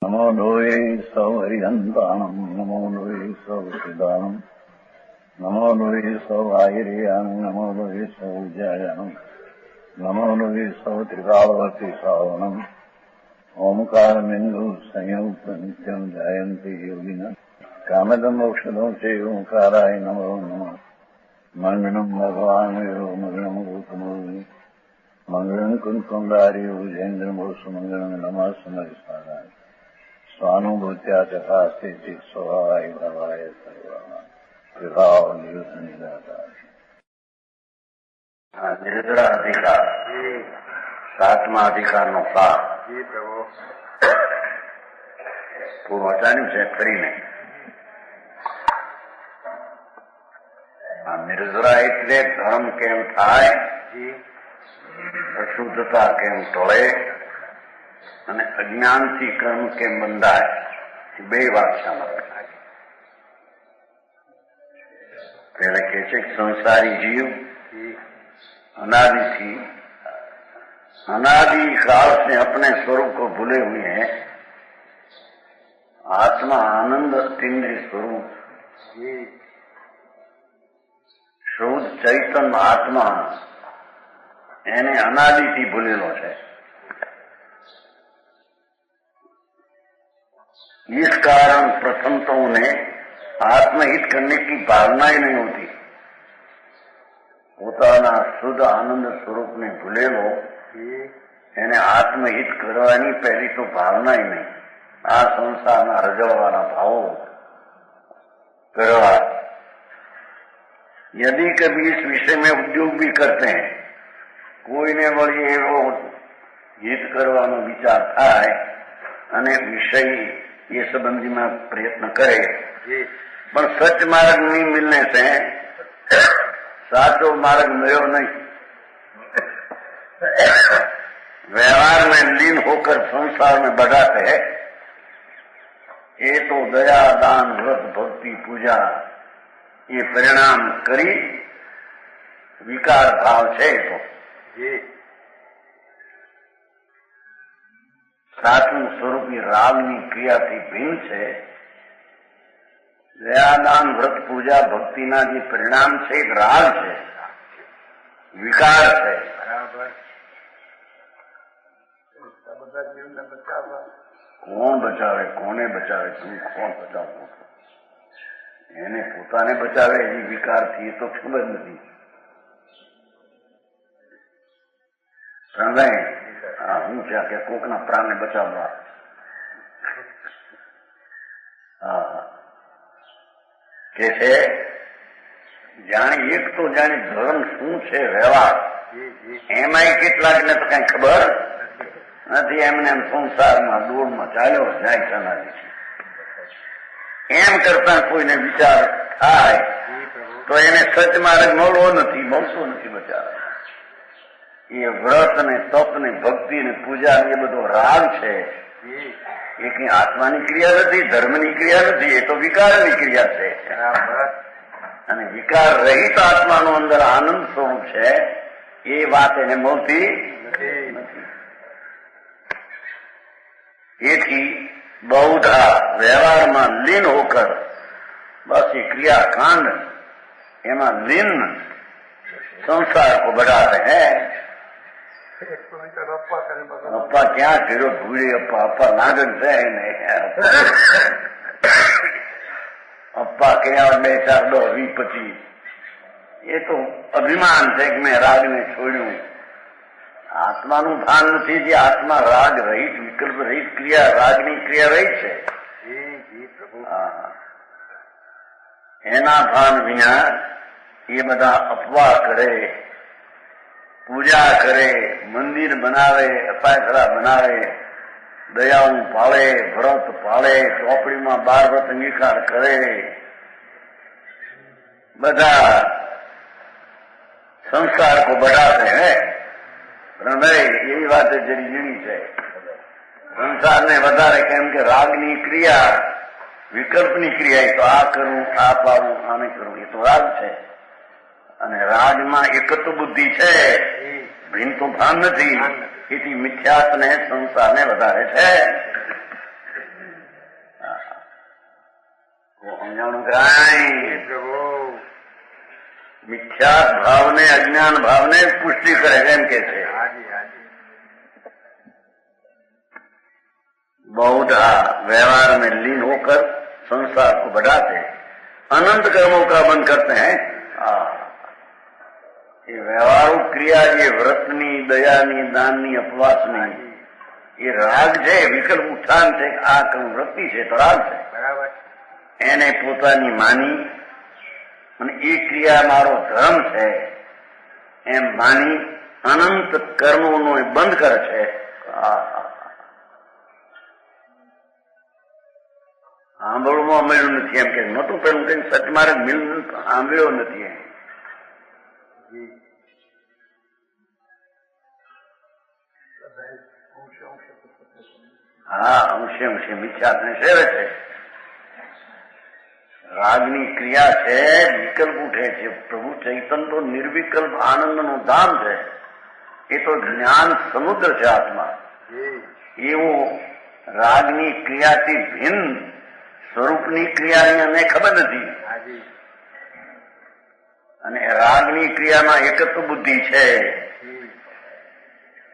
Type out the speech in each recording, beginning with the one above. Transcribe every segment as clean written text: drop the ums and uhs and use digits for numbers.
नमो लोये सौहरिहन्ताणम् नमो लोये सौहृदानम् नमो लोये सौवाहिर्यानम् नमो लोये सौजायानम् नमो लोये सौत्रिकालवती सावनम् ओंकारमिन्दु संयुक्त नित्यम् जायन्ति योगिनः कामदम् मोक्षदम् च ओंकाराय नमो नमः मङ्गलम् भगवान् वीरो मङ्गलम् रूपमोहि मङ्गलम् कुन्कुण्डारि उजेन्द्रमोसु मङ्गलम् नमः समरिसाराय स्वानुभूत्या तथा स्थिति स्वभावाय भवाय विभाव નિર્જરાધિકાર સાતમા અધિકારનો ભાગ પૂરું વાંચાયું છે કરીને. આ નિર્જરા એટલે ધર્મ કેમ થાય, અશુદ્ધતા કેમ ટળે અને અજ્ઞાનથી કર્મ કેમ બંધાય, એ બે વાક્યામાં પહેલે કહે છે કે સંસારી જીવ अनादि काल से अपने स्वरूप को भूले हुए हैं. आत्मा आनंद अतीन्द्रिय स्वरूप शुद्ध चैतन्य आत्मा એને અનાદિથી ભૂલેલો છે. इस कारण प्रथम तो उन्हें आत्महित करने की भावना ही नहीं होती. પોતાના શુદ્ધ આનંદ સ્વરૂપને ભૂલેલો એને આત્મહિત કરવાની પહેલી તો ભાવના નહીં. આ સંસારના રજવાવાના ભાવો કરવા. यदि कभी इस विषय में उद्योग भी करते हैं, કોઈને વળી એવો હિત કરવાનો વિચાર થાય અને વિષય એ સંબંધીમાં પ્રયત્ન કરે, પણ સચ માર્ગ નહીં મિલने से साचो मार्ग मिलो नहीं. व्यवहार में लीन होकर संसार में बढ़ाते हैं. ये तो दया दान व्रत भक्ति पूजा ये परिणाम करी विकार भाव છે. તો સાચું સ્વરૂપ રાગની ક્રિયાથી ભિન્ન છે. દયાદાન વ્રત પૂજા ભક્તિના જે પરિણામ છે એક રાગ છે, વિકાર છે. કોણ બચાવે, કોને બચાવે, કોણ બચાવવું, એને પોતાને બચાવે એની વિકારથી એ તો ખબર નથી. સમજાય? હું છે કે કોકના પ્રાણને બચાવવા. હા કે છે જાણે એક તો જાણે ધર્મ શું છે, વ્યવહાર એમાંય કેટલાકને તો કઈ ખબર નથી. એમને એમ સંસારમાં દોડમાં ચાલ્યો જાય ચલાવી છે. એમ કરતા કોઈને વિચાર થાય તો એને સચ માર્ગ મળવો નથી, મળતો નથી બચારા. એ વ્રત ને તપ ને ભક્તિ ને પૂજા એ બધો રાગ છે. એ કઈ આત્માની ક્રિયા નથી, ધર્મની ક્રિયા નથી, એ તો વિકારની ક્રિયા છે. અને વિકાર રહિત આત્માનું અંદર આનંદ સ્વરૂપ છે એ વાત એને મળતી નથી. એથી બહુધા વ્યવહારમાં લીન હોકર બસ એ ક્રિયાકાંડ એમાં લીન સંસાર को बढ़ाते हैं. અપ્પા ક્યાં કર્યો ભૂલી, અપ્પા નાગન છે ને અપ્પા ક્યાં 2 4 10 20 25 એ તો અભિમાન છે કે મેં રાગને છોડ્યું. આત્માનું ભાન નથી. જે આત્મા રાગ રહિત વિકલ્પ રહિત ક્રિયા રાગની ક્રિયા રહિત છે એના ભાન વિના એ બધા અપવાહ કરે, પૂજા કરે, મંદિર બનાવે, અપાયખરા બનાવે, દયાઓ પાળે, વ્રત પાળે, ચોપડીમાં 12 વ્રત અંગીકાર કરે, બધા સંસાર કો बढ़ाते हैं. પણ નહીં, એવી વાત જરી ઝીણી છે. સંસારને વધારે કેમ કે રાગની ક્રિયા, વિકલ્પની ક્રિયા, તો આ કરું, આ પાવું, આને કરું, એ તો રાગ છે. અને રાજમાં એકત્વ બુદ્ધિ છે, ભિન્ન તો ભાન નથી. એથી મિથ્યાત્વને સંસારને વધારે છે. અજાણું કરાય પ્રભુ મિથ્યા ભાવને અજ્ઞાન ભાવને પુષ્ટિ કરે એમ કે છે હાજી હાજી बहुधा व्यवहार में लीन होकर संसार को बढ़ाते अनंत कर्मों का बंद करते हैं ये व्यवहारो क्रिया ये व्रतनी दयानी दाननी अपवासनी ये રાગ છે વિકલ્પ ઉત્થાન છે આ કર્મ વૃત્તિ છે તો રાગ છે બરાબર એને પોતાની માની અને એ ક્રિયા મારો ધર્મ છે એમ માની અનંત કર્મોનો એ બંધ કરે છે સાંભળવામાં મળ્યું નથી એમ કે નતું પેલું કઈ સચમાર્ગ મિલન સાંભળ્યો નથી એમ હા અંશે અંશે મિથ્યાત્ને સેવે છે રાગની ક્રિયા છે વિકલ્પ ઉઠે છે પ્રભુ ચૈતન્ય તો નિર્વિકલ્પ આનંદનું ધામ છે એ તો જ્ઞાન સમુદ્ર છે આત્મા એવું રાગની ક્રિયાથી ભિન્ન સ્વરૂપની ક્રિયાની અમને ખબર નથી અને રાગની ક્રિયામાં એકત્વ બુદ્ધિ છે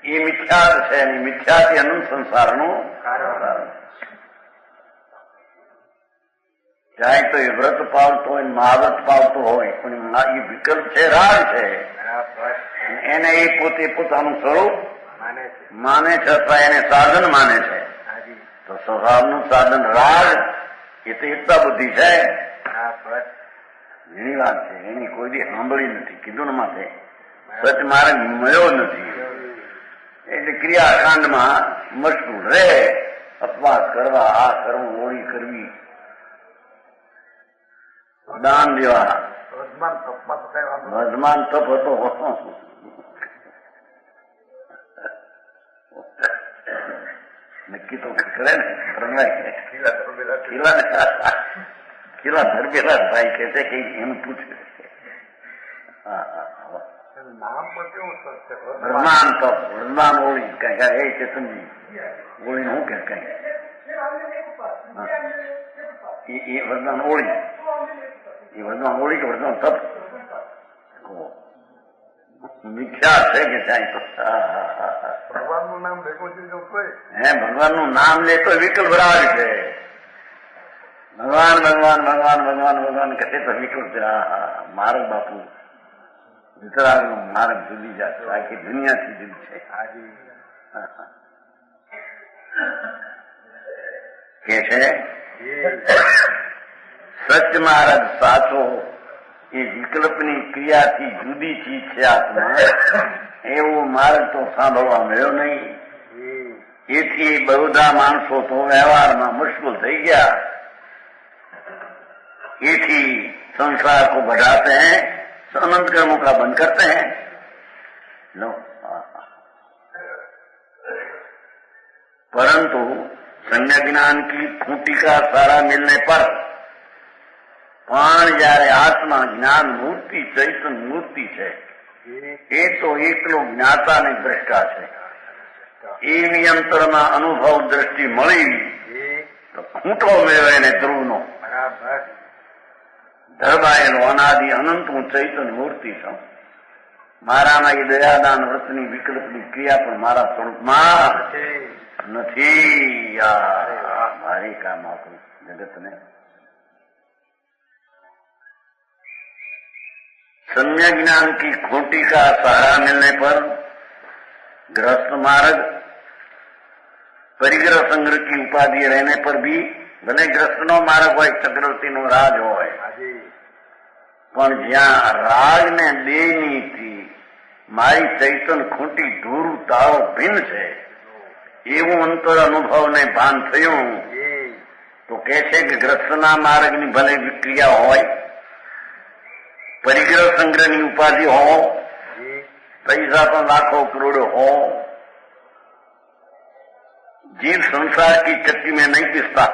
એ મિથ્યા છે અને મિથ્યાથી અનંત સંસારનું ચાહે તો એ વ્રત પાવતો હોય મહાવ્રત પાવતો હોય પણ એ વિકલ્પ છે રાગ છે એને એ પોતે પોતાનું સ્વરૂપ માને છે અથવા એને સાધન માને છે તો સ્વભાવનું સાધન રાગ એ તો એકતા બુદ્ધિ છે ઘણી વાત છે એની કોઈ દી સાંભળી નથી કીધું ને માથે સચ માર્ગ મળ્યો નથી એટલે ક્રિયાકાંડમાં મશગુલ રહે અપવાસ કરવા આ કરવું હોળી કરવી દાન દેવા વર્ધમાન તપ હતો નક્કી તો કરે ને ખીલા ધરબેલા ભાઈ કે છે કે એમ પૂછે વર્ધમાન તપ વર્ધમાન હોળી કઈ એ ચેતનજી હોળી શું કે કઈ એ વર્ધમાન હોળી એ વર્ધમાન હોળી કે વર્ધમાન તપ મિથ્યા છે કે ત્યાં તો ભગવાનનું નામ ભેગું છે હે ભગવાનનું નામ લે તો વિકલ્પ રાગ છે ભગવાન ભગવાન ભગવાન ભગવાન ભગવાન કહે તો વિકલ્પ છે મારો બાપુ વિતરાગ નો માર્ગ જુદી જશે આખી દુનિયાથી જુદી છે કે છે સચ માર્ગ સાચો એ વિકલ્પની ક્રિયાથી જુદી ચીજ છે આત્મા એવો માર્ગ તો સાંભળવા મળ્યો નહીં એથી બહુધા માણસો તો વ્યવહારમાં મુશ્કેલ થઈ ગયા એથી संसार को बढ़ाते हैं अनंत कर्मों का बंद करते हैं लो परंतु संज्ञा ज्ञान की खूंटी का सारा मिलने पर પણ જયારે આત્મા જ્ઞાન મૂર્તિ ચૈતન મૂર્તિ છે એ તો એકલો જ્ઞાતા ને દ્રષ્ટા છે એની અંતરમાં અનુભવ દ્રષ્ટિ મળી તો ખૂંટો મેળવે ને ધ્રુવનો ધરબાયેલો અનાદિ અનંત હું ચૈતન મૂર્તિ છું મારામાં એ દયાદાન વ્રતની વિકલ્પની ક્રિયા પણ મારા સ્વરૂપમાં નથી મારી કામ આપણું જગતને सम्यक ज्ञान की खूंटी का सहारा मिलने पर गृहस्थ मार्ग परिग्रह संग्रह की उपाधि रहने पर भी भले गृहस्थ नो मार्ग હોય ચક્રવર્તી નો રાજ હોય પણ જ્યાં રાજ ને દેનીથી મારી ચૈતન ખૂંટી ધૂળ તાળો ભિન્ન છે એવું અંતર અનુભવને ભાન થયું તો કે છે કે ગૃહસ્થના માર્ગની ભલે વિક્રિયા હોય परिग्रह संग्रह की उपाधि हो पैसा तो लाखों करोड़ों हो जीव संसार की चक्की में नहीं पिसता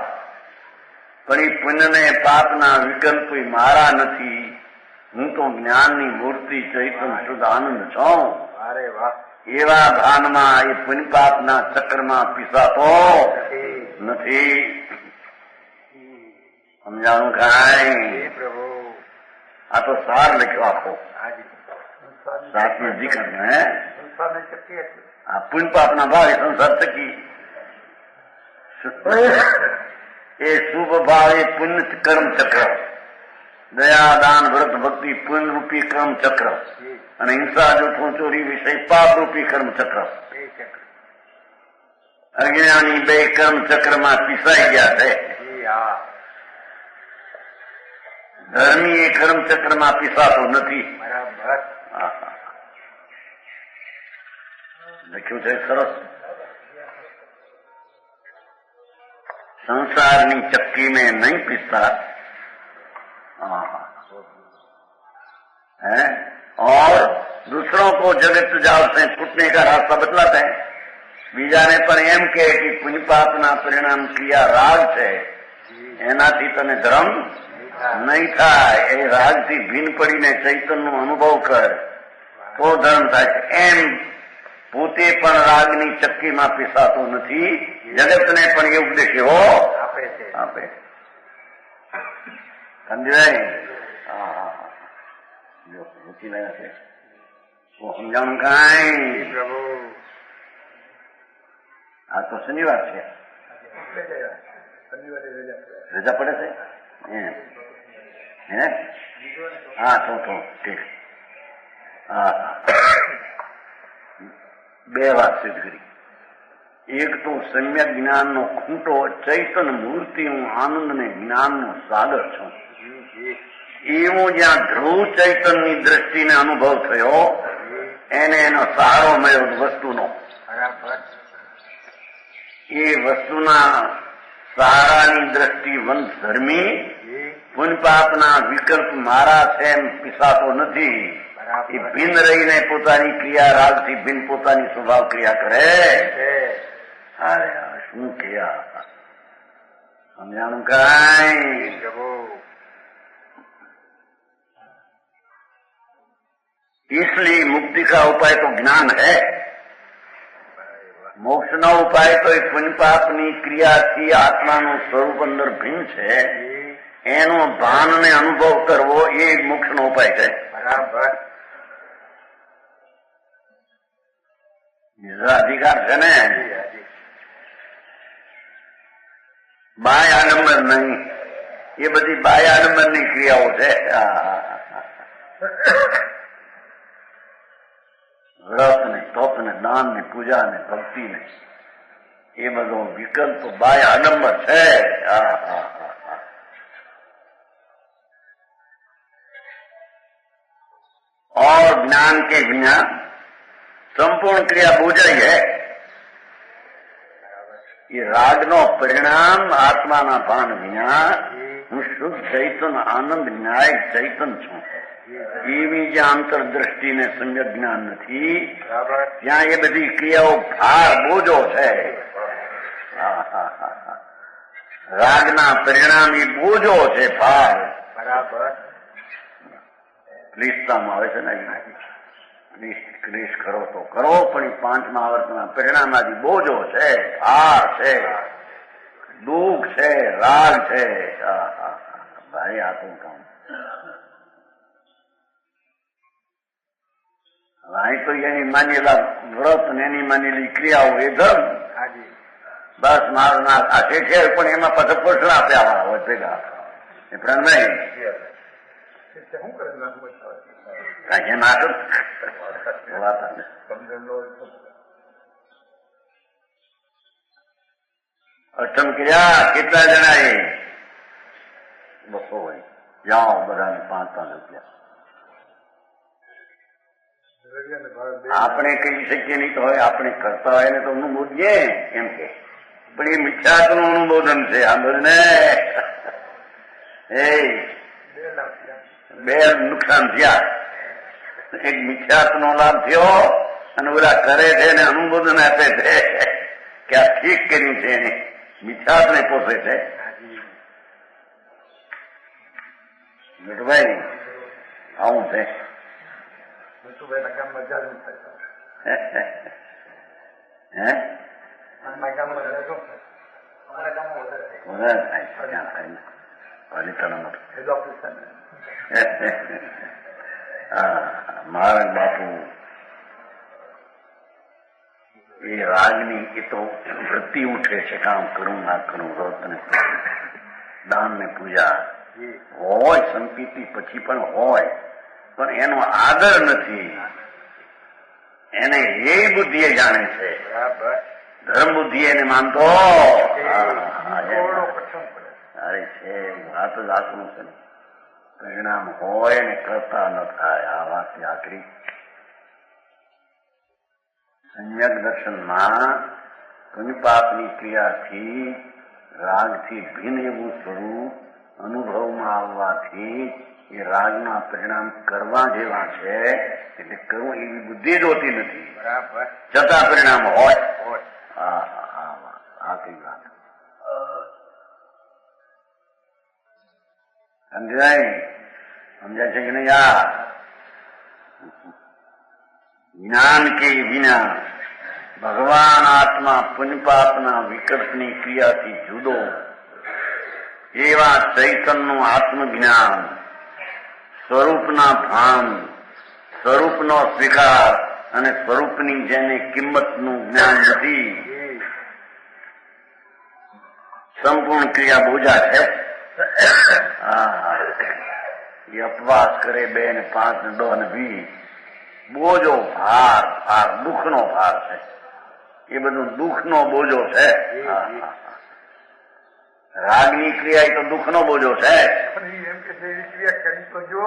पर पुण्य ने पाप ना विकल्प मारा नहीं हूँ तो ज्ञान की मूर्ति चैतन शुद्ध आनंद छो अरे वाह एवा भान में ये पुण्य पाप ना चक्कर में पीसा तो नहीं સમજાણું કાંઈ? પ્રભુ આ તો સાર લખ્યો આખો હાજી સાતનો જીકર હે સંસારની શક્તિ એટલી આ પુણ્ય પાપના ભાવે સંસાર થકી એ શુભ ભાવ એ પુણ્ય કર્મ ચક્ર, દયા દાન વ્રત ભક્તિ પુણ્ય રૂપી કર્મ ચક્ર, અને હિંસા જૂઠું ચોરી વિષય પાપ રૂપી કર્મ ચક્ર. એ ચક્ર અજ્ઞાની બે કર્મ ચક્રમાં પીસાઈ ગયા છે. હા ધર્મી એ કર્મ ચક્રમાં પીસાતો નથી. બરાબર લખ્યું છે સરસ. संसार की चक्की में नहीं पिसता है, और दूसरों को जगत जाल से छूटने का रास्ता बतलाते हैं. બીજાને પણ એમ કે પુણ્ય પાપના પરિણામ ક્રિયા રાગ છે, એનાથી તને ધર્મ નહીં થાય. એ રાગથી ભીન પડીને ચૈતન્યનો અનુભવ કર તો ધર્મ થાય. એમ પોતે પણ રાગની ચક્કીમાં પીસાતો નથી, જગતને પણ એ ઉપદેશ એવો આપે. સમજાય? જો રૂચી લાયા છે સમજાણું કાંઈ? પ્રભુ આ તો શનિવાર છે, રજા પડે છે હે? હા તો ઠીક. હા બે વાત સિદ્ધ કરી. એક તો સમ્યક જ્ઞાનનો ખૂંટો ચૈતન્ય મૂર્તિનું આનંદ ને જ્ઞાનનો સાગર છું. એવું જ્યાં ધ્રુવ ચૈતન્યની દ્રષ્ટિને અનુભવ થયો એને એનો સહારો મળ્યો વસ્તુનો. એ વસ્તુના સહારાની દ્રષ્ટિ વંશ ધર્મી પુણ્ય પાપના વિકલ્પ મારા છે એમ પીસાતો નથી. એ ભિન્ન રહીને પોતાની ક્રિયા રાગથી ભિન્ન પોતાની સ્વભાવ ક્રિયા કરે. અરે શું ક્રિયા સમજાણું કાંઈ? इसलिए मुक्ति का उपाय तो ज्ञान है. મોક્ષનો ઉપાય તો એ પુણ્ય પાપની ક્રિયાથી આત્માનું સ્વરૂપ અંદર ભિન્ન છે એનો ભાન ને અનુભવ કરવો એ મોક્ષનો ઉપાય છે. બરાબર અધિકાર છે ને. બાય આડંબર નહીં, એ બધી બાય આડંબરની ક્રિયાઓ છે. વ્રત ને તપ ને દાન ને પૂજા ને ભક્તિ ને એ બધો વિકલ્પ બાય આડંબર છે. और ज्ञान के बिना संपूर्ण क्रिया बोझाई है. ये रागनो परिणाम आत्माना भान विना હું શુદ્ધ ચૈતન્ય આનંદ ન્યાય ચૈતન્ય છું એવી જ્યાં અંતરદ્રષ્ટિ ને સમ્યક જ્ઞાન નથી ત્યાં એ બધી ક્રિયાઓ ભાર બોજો છે. રાગના પરિણામ એ બોજો છે, ભાર. બરાબર ક્લિષ્ટતામાં આવે છે ને, ક્લિષ્ટ કરો તો કરો પણ એ પાંચમા આવર્તના પરિણામાથી બોજો છે, ભાર છે, દુઃખ છે, રાગ છે. ભાઈ આ તો કામ અહીં તો એની માનેલા વ્રત ને એની માનેલી ક્રિયાઓ એ ધર્મ. બસ મારું ના આ છે પણ એમાં પાછા પોષણ આપ્યા વાળા હોય ભેગા એ પણ નહીં કાંઈ ના વાત. અષ્ટમ ક્રિયા કેટલા જણા એ 200 હોય. જાઓ બધાને 5-5 રૂપિયા. આપણે કહી શકીએ નહીં તો હવે આપણે કરતા હોય ને તો અનુબોધીએ એમ કે, પણ એ મિથ્યાત્વનું અનુબોધન છે. આ બધને એ બે નુકસાન થયા. એક મિથ્યાત્વનો લાભ થયો અને ઓલા કરે છે ને અનુબોધન આપે છે કે આ ઠીક કર્યું છે એને મિથ્યાત્વને પોષે છે. ભાઈ આવું છે. પાલિતાણામાં હેડ ઓફિસ છે ને. મહારાજ બાપુ એ રાગની એ તો વૃત્તિ ઉઠે છે, કામ કરું ના કરું, વ્રત ને દાન ને પૂજા હોય, સંપીતિ પછી પણ હોય, પણ એનો આદર નથી. એને એ બુદ્ધિ એ જાણે છે, બરાબર. ધર્મ બુદ્ધિ એને માનતો. અરે છે વાત જ આકરું છે. પરિણામ હોય ને કરતા ન થાય, આ વાત આકરી. સંયક દર્શનમાં પુનિપાપની ક્રિયાથી રાગથી ભિન્ન એવું સ્વરૂપ અનુભવમાં આવવાથી એ રાગના પરિણામ કરવા જેવા છે, એટલે કરવું એવી બુદ્ધિ જ હોતી નથી, બરાબર. છતાં પરિણામ હોય. આ કઈ વાત સમજાય છે કે નહીં? જ્ઞાન કે વિના ભગવાન આત્મા પુનિપાપના વિકલ્પની ક્રિયાથી જુદો એવા ચૈતનનું આત્મજ્ઞાન, સ્વરૂપના ભાન, સ્વરૂપનો સ્વીકાર અને સ્વરૂપની જેને કિંમતનું જ્ઞાન નથી, સંપૂર્ણ ક્રિયા બોજા છે. એ અપવાસ કરે 2 ને 5 ને 10 ને 20, બોજો ભાર દુઃખનો ભાર છે. એ બધું દુઃખનો બોજો છે. રાગની ક્રિયા એ તો દુઃખનો બોજો છે. એમ કે ક્રિયા કરી તો જો.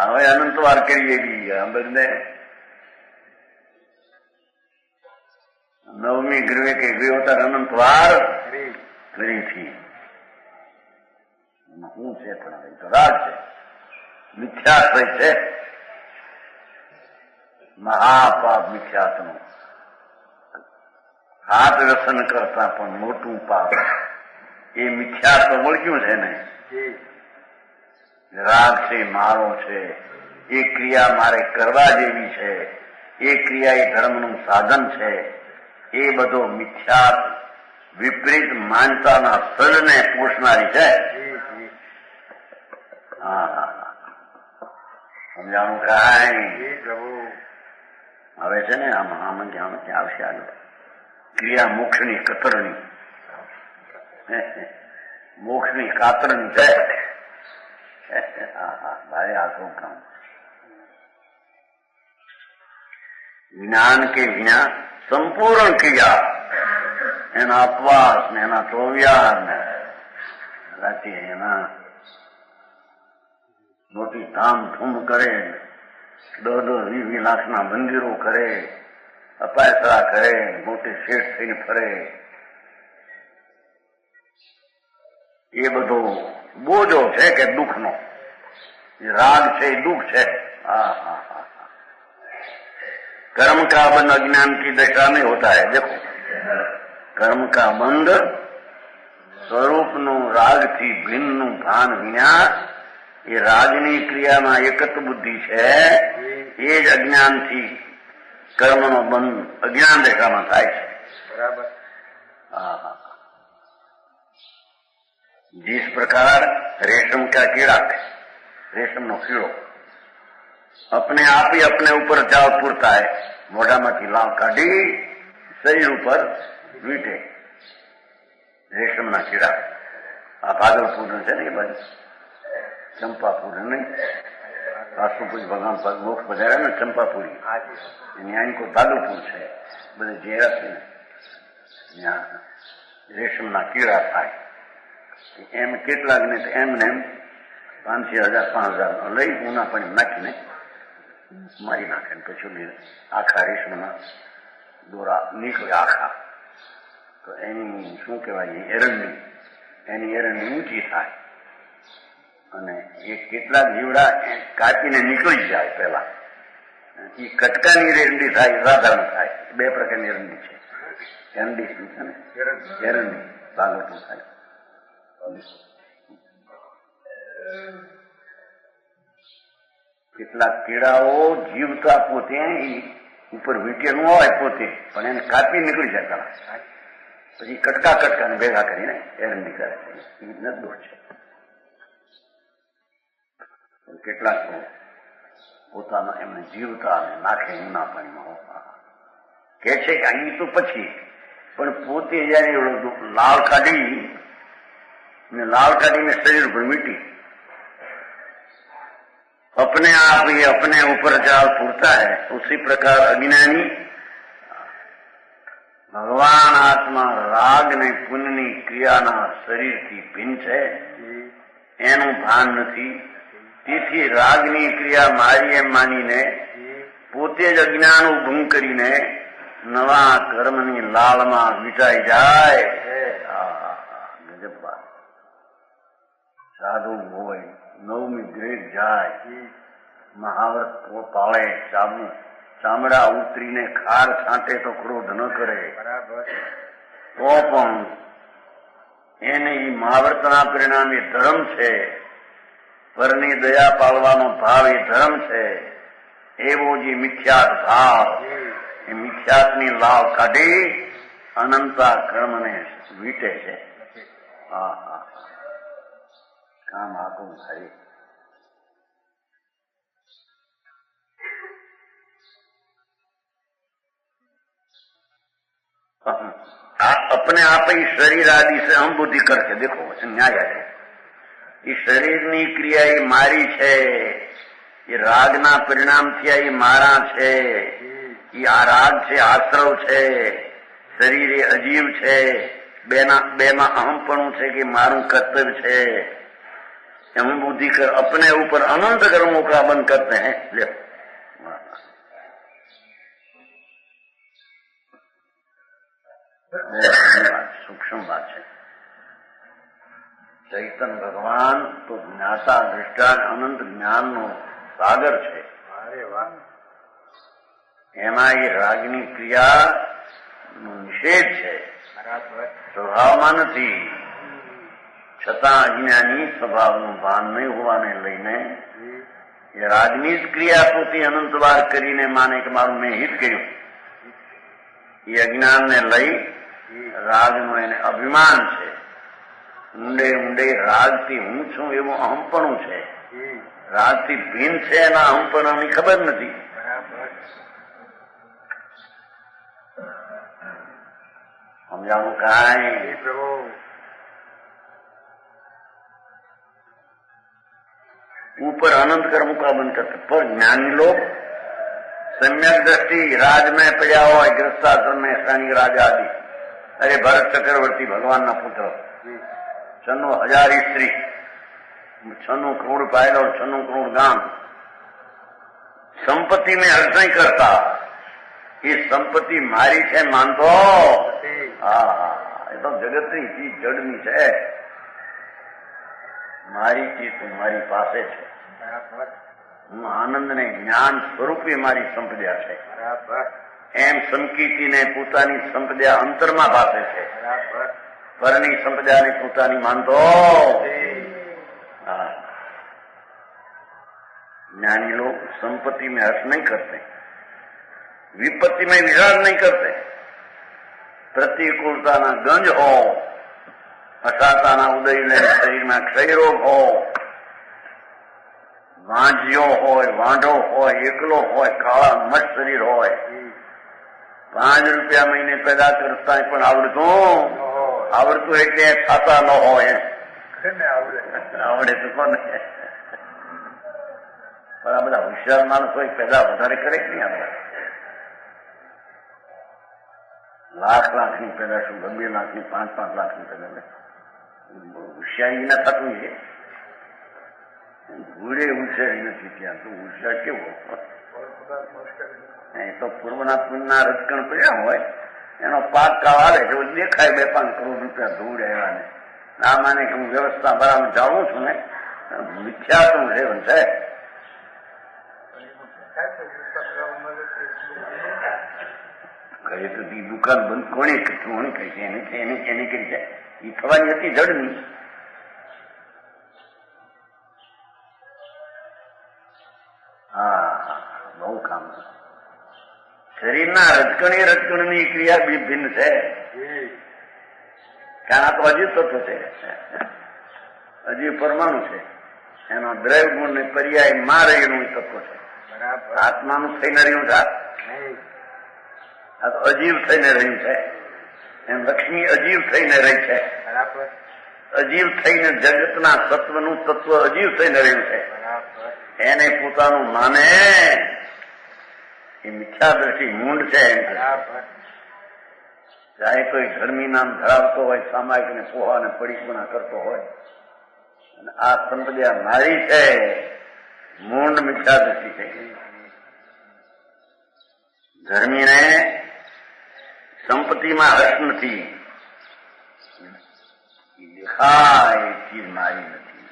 હવે અનંતવાર કરીએ બંને. 9મી ગૃહે કે ગૃહોત્તર અનંતવાર ફરીથી શું છે? પણ તો રાગ છે, મિથ્યાશ્રય છે, મહાપાપ મિથ્યાત્મનું. હાથ વ્યસન કરતા પણ મોટું પાપ એ મિથ્યાત્વ મળ્યું છે ને. રાગ છે, મારો છે, એ ક્રિયા મારે કરવા જેવી છે, એ ક્રિયા એ ધર્મનું સાધન છે, એ બધો મિથ્યાત્વ વિપરીત માનતાના સલને પોષનારી છે. સમજાણું કાંઈ? હવે છે ને આમાં આવશે આગળ ક્રિયા મોક્ષની કતરની, મોક્ષની કાતરની છે. ભાઈ આ શું કામ? જ્ઞાન કે વિના સંપૂર્ણ ક્રિયા, એના અપવાસ ને એના ચોવ્યાર ને રાતે એના મોટી ધામધૂમ કરે, 10-20 લાખના મંદિરો કરે, અપાયસરા કરે, મોટી શેઠ થઈને ફરે, એ બધો બોજો છે કે દુઃખનો. રાગ છે એ દુઃખ છે. कर्म का बंध अज्ञान की दशा में होता है. देखो, कर्म का બંધ સ્વરૂપનું રાગથી ભિન્નનું ભાન વિના એ રાગની ક્રિયામાં એકત બુદ્ધિ છે. એ જ અજ્ઞાનથી કર્મનો બંધ અજ્ઞાન દશામાં થાય છે. બરાબર. जिस प्रकार रेशम का कीड़ा, रेशमનો કીડો अपने आप ही अपने ऊपर जाव पूरता है, મોઢામાંથી લાવ કાઢી શરીર ઉપર વીટે. રેશમના કીડા આ ભાગલપુર છે ને, એ બાજુ ચંપાપુર નહીં, રાષ્ટ્રપતિ ભગવાન મોક્ષ પધાર્યા ને ચંપાપુરી, એની અહીં કોઈ ભાગલપુર છે, બધે જેરા છે ને, ત્યાં રેશમના કીડા થાય. એમ કેટલાક ને એમને એમ 5,000 5,000 લઈ ઉના પાણી નાખીને મારી નાખે. પછી આખા રેશમના દોરા નીકળે આખા, તો એની શું કહેવાય, એરંડી, એની એરંડી ઊંચી થાય અને એ કેટલાક જીવડા કાપીને નીકળી જાય. પેલા એ કટકાની એરંડી થાય, સાધારણ થાય. 2 પ્રકારની એરંડી છે. એરંડી શું છે ને, એરંડી ભાગવતું થાય. કેટલાક કીડાઓ જીવતા પોતે ઉપર વીટેલું હોય પોતે, પણ એને કાપી નીકળી જતા, પછી કટકા કટકાને ભેગા કરીને એરંડી કરે છે. એ રીતના દોષ છે. કેટલાક તો પોતાના એમને જીવતા અને નાખે ઊના પાણીમાં કે છે કે અહીં તો પછી પણ પોતે જયારે લાળ કાઢીને શરીર પર મીટી अपने आप ही अपने ऊपर जाल पूरता है उसी प्रकार अज्ञानी भगवान आत्मा राग ने पुण्यની ક્રિયાના શરીરથી ભિન્ન છે એનું ભાન નથી. તેથી રાગની ક્રિયા મારી એમ માનીને પોતે જ અજ્ઞાન ઉભું કરીને નવા કર્મની લાળમાં વીંટાઈ જાય. ગજબ વાત. સાધુ હોય નવમી ગ્રેડ જાય મહાવ્રત પાળે ચામડા ઉતરીને ખાર છાંટે તો ક્રોધ ન કરે તો પણ એને એ મહાવ્રતના પરિણામે ધર્મ છે. પરની દયા પાળવાનો ભાવ એ ધર્મ છે. એવો જે મિથ્યાત ભાવ એ મિથ્યાતની લાવ કાઢી અનંતા કર્મને વીટે છે. હા હા કામ આખું થાય. अपने आप ही शरीर आदि से हम बुद्धि करके देखो न्याय है. ये शरीરની ક્રિયા એ મારી છે. એ રાગના પરિણામથી આ એ મારા છે. એ આ રાગ છે આશ્રવ છે. શરીર એ અજીવ છે. બેમાં અહમપણું છે કે મારું કર્તવ્ય છે. हम बुद्धि कर अपने ऊपर अनंत कर्मों का बंद करते हैं. ले सूक्ष्म बात है. चैतन्य भगवान तो ज्ञाता दृष्टा अनंत ज्ञान नो सागर છે. એમાં એ રાગની ક્રિયા નો નિષેધ છે. સ્વભાવમાં નથી. છતાં અજ્ઞાની સ્વભાવનું ભાન નહીં હોવાને લઈને એ રાગની જ ક્રિયા પોતે અનંત વાર કરીને માને કે મારું મેં હિત કર્યું. એ અજ્ઞાનને લઈ રાગનું એને અભિમાન છે. ઊંડે ઊંડે રાગથી હું છું એવું અહમપણું છે. રાગથી ભિન્ન છે એના અહમપણાની ખબર નથી. સમજાવું કાંઈ ऊपर अनंत कर्म का बंद करते. पर ज्ञानी लोग सम्यक दृष्टि राज में पड़ा हुआ गृहस्थाश्रम में सैनिक राजा आदि. अरे भरत चक्रवर्ती भगवान ना पुत्र 96,000 स्त्री 96 करोड़ पायल और 96 करोड़ गांव. संपत्ति में हर्ष नहीं करता. ये संपत्ति मारी है मानतो. हाँ ये तो जगतनी चीज जड़नी है. મારી ચીજ મારી પાસે છે. હું આનંદને જ્ઞાન સ્વરૂપે મારી સંપદા છે. એમ સમકીતીને પોતાની સંપદા અંતરમાં પાસે છે. પરની સંપદાને પોતાની માનતો. ज्ञानी लोग संपत्ति में हर्ष नहीं करते. विपत्ति में विचार नहीं करते. प्रतिकूलताना गंज हो અસાતાના ઉદયને શરીરમાં ક્ષયરોગ હોય વાંજ્યો હોય વાંઢો હોય એકલો હોય કાળા મસ્ત શરીર હોય 5 રૂપિયા મહિને પેદા કરતા પણ આવડતું એટલે ખાતા ન હોય. આવડે તો કોને. પણ આ બધા હોશિયાર માણસો પેદા વધારે કરે કે નહીં. આપણે લાખની પેદા શું 2 લાખની 5-5 લાખની પેદા હોશિયારી ના થતું છે. ઘોડે હોશિયારી નથી. ત્યાં તો હોશિયાર કેવો એ તો પૂર્વના પુણ્યના રજકણ પડ્યા હોય એનો પાક કાળ આવે છે દેખાય 2-5 કરોડ રૂપિયા ધૂળ આવ્યા ને આ માને કે હું વ્યવસ્થા બરાબર જાણું છું ને મિથ્યાત્વ સેવન છે. કહે તો દુકાન બંધ કોણે કહી છે એની કરી જાય. એ થવાની હતી જડની. હા બહુ કામ. શરીરના રજકણની ક્રિયા બી ભિન્ન છે. કારણ તો હજી તત્વ છે. હજી પરમાણુ છે. એનો દ્રવ્ય ગુણ ને પર્યાય માં રહેલું તત્વ છે. બરાબર. આત્માનું થઈને રહ્યું છે નહીં. આ તો અજીવ થઈને રહ્યું છે. એમ લક્ષ્મી અજીવ થઈને રહી છે. બરાબર. અજીવ થઈને જગતના તત્વનું તત્વ અજીવ થઈને રહ્યું છે. બરાબર. એને પોતાનું માને એ મિથ્યા દ્રષ્ટિ મૂંડ છે. એમ કે બરાબર. ચાહે કોઈ ધર્મી નામ ધરાવતો હોય, સામાયિક ને પોહા ને પડીપુણા કરતો હોય, અને આ સંપ્રદાય નારી છે, મૂંડ મિથ્યા દ્રષ્ટિ છે. ધર્મીને સંપત્તિમાં હર્ષ નથી, દેખાય એ ચીજ મારી નથી.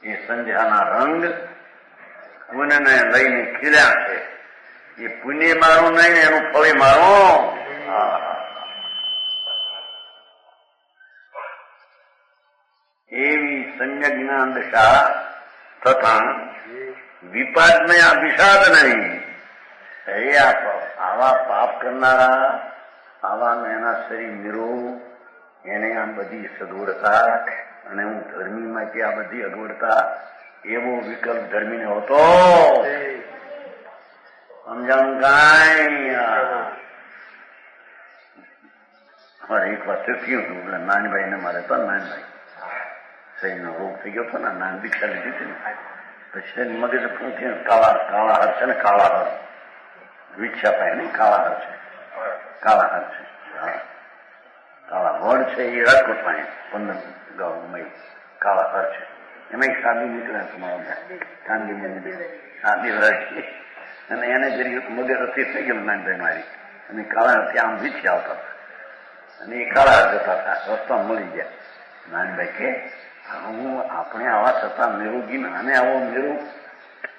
એ સંધ્યાના રંગ પુણ્યને લઈને ખીલ્યા છે. એ પુણ્ય મારું નહીં, એનું ફળ મારું. એવી સમ્યક જ્ઞાન દશા તથા વિપાદમય વિષાદ નહીં. આવા પાપ કરનારા, આવા એના શરીર નિરોગ, એને આ બધી સગવડતા, અને હું ધર્મીમાંથી આ બધી અગવડતા, એવો વિકલ્પ ધર્મીને હોતો સમજાણું કાંઈ. અમારે એક વાર થયું હતું, એટલે નાનભાઈ ને મારે તો નાનભાઈ શરીરનો રોગ થઈ ગયો હતો ને, નાન દીક્ષા લીધી હતી ને, પછી મગજ પૂછે કાળા હર છે ને, કાળા હર વિક્ષા પાય નહીં, કાળા હર છે, કાળા હર છે, કાળા વડ છે એ રાજકોટ પાસે 15 ગાઉ કાળા હર છે. એમાં એક સાદી નીકળે તમારો સાદી વરાજી, અને એને જરી મગજ રથી થઈ ગયેલું નાનભાઈ મારી, અને કાળા હરથી આમ વીછી આવતા હતા, અને એ કાળા હર જતા હતા, રસ્તા મળી ગયા. નાનભાઈ કે હું આપણે આવા છતાં નિરોગી અને આવો નિરોગ,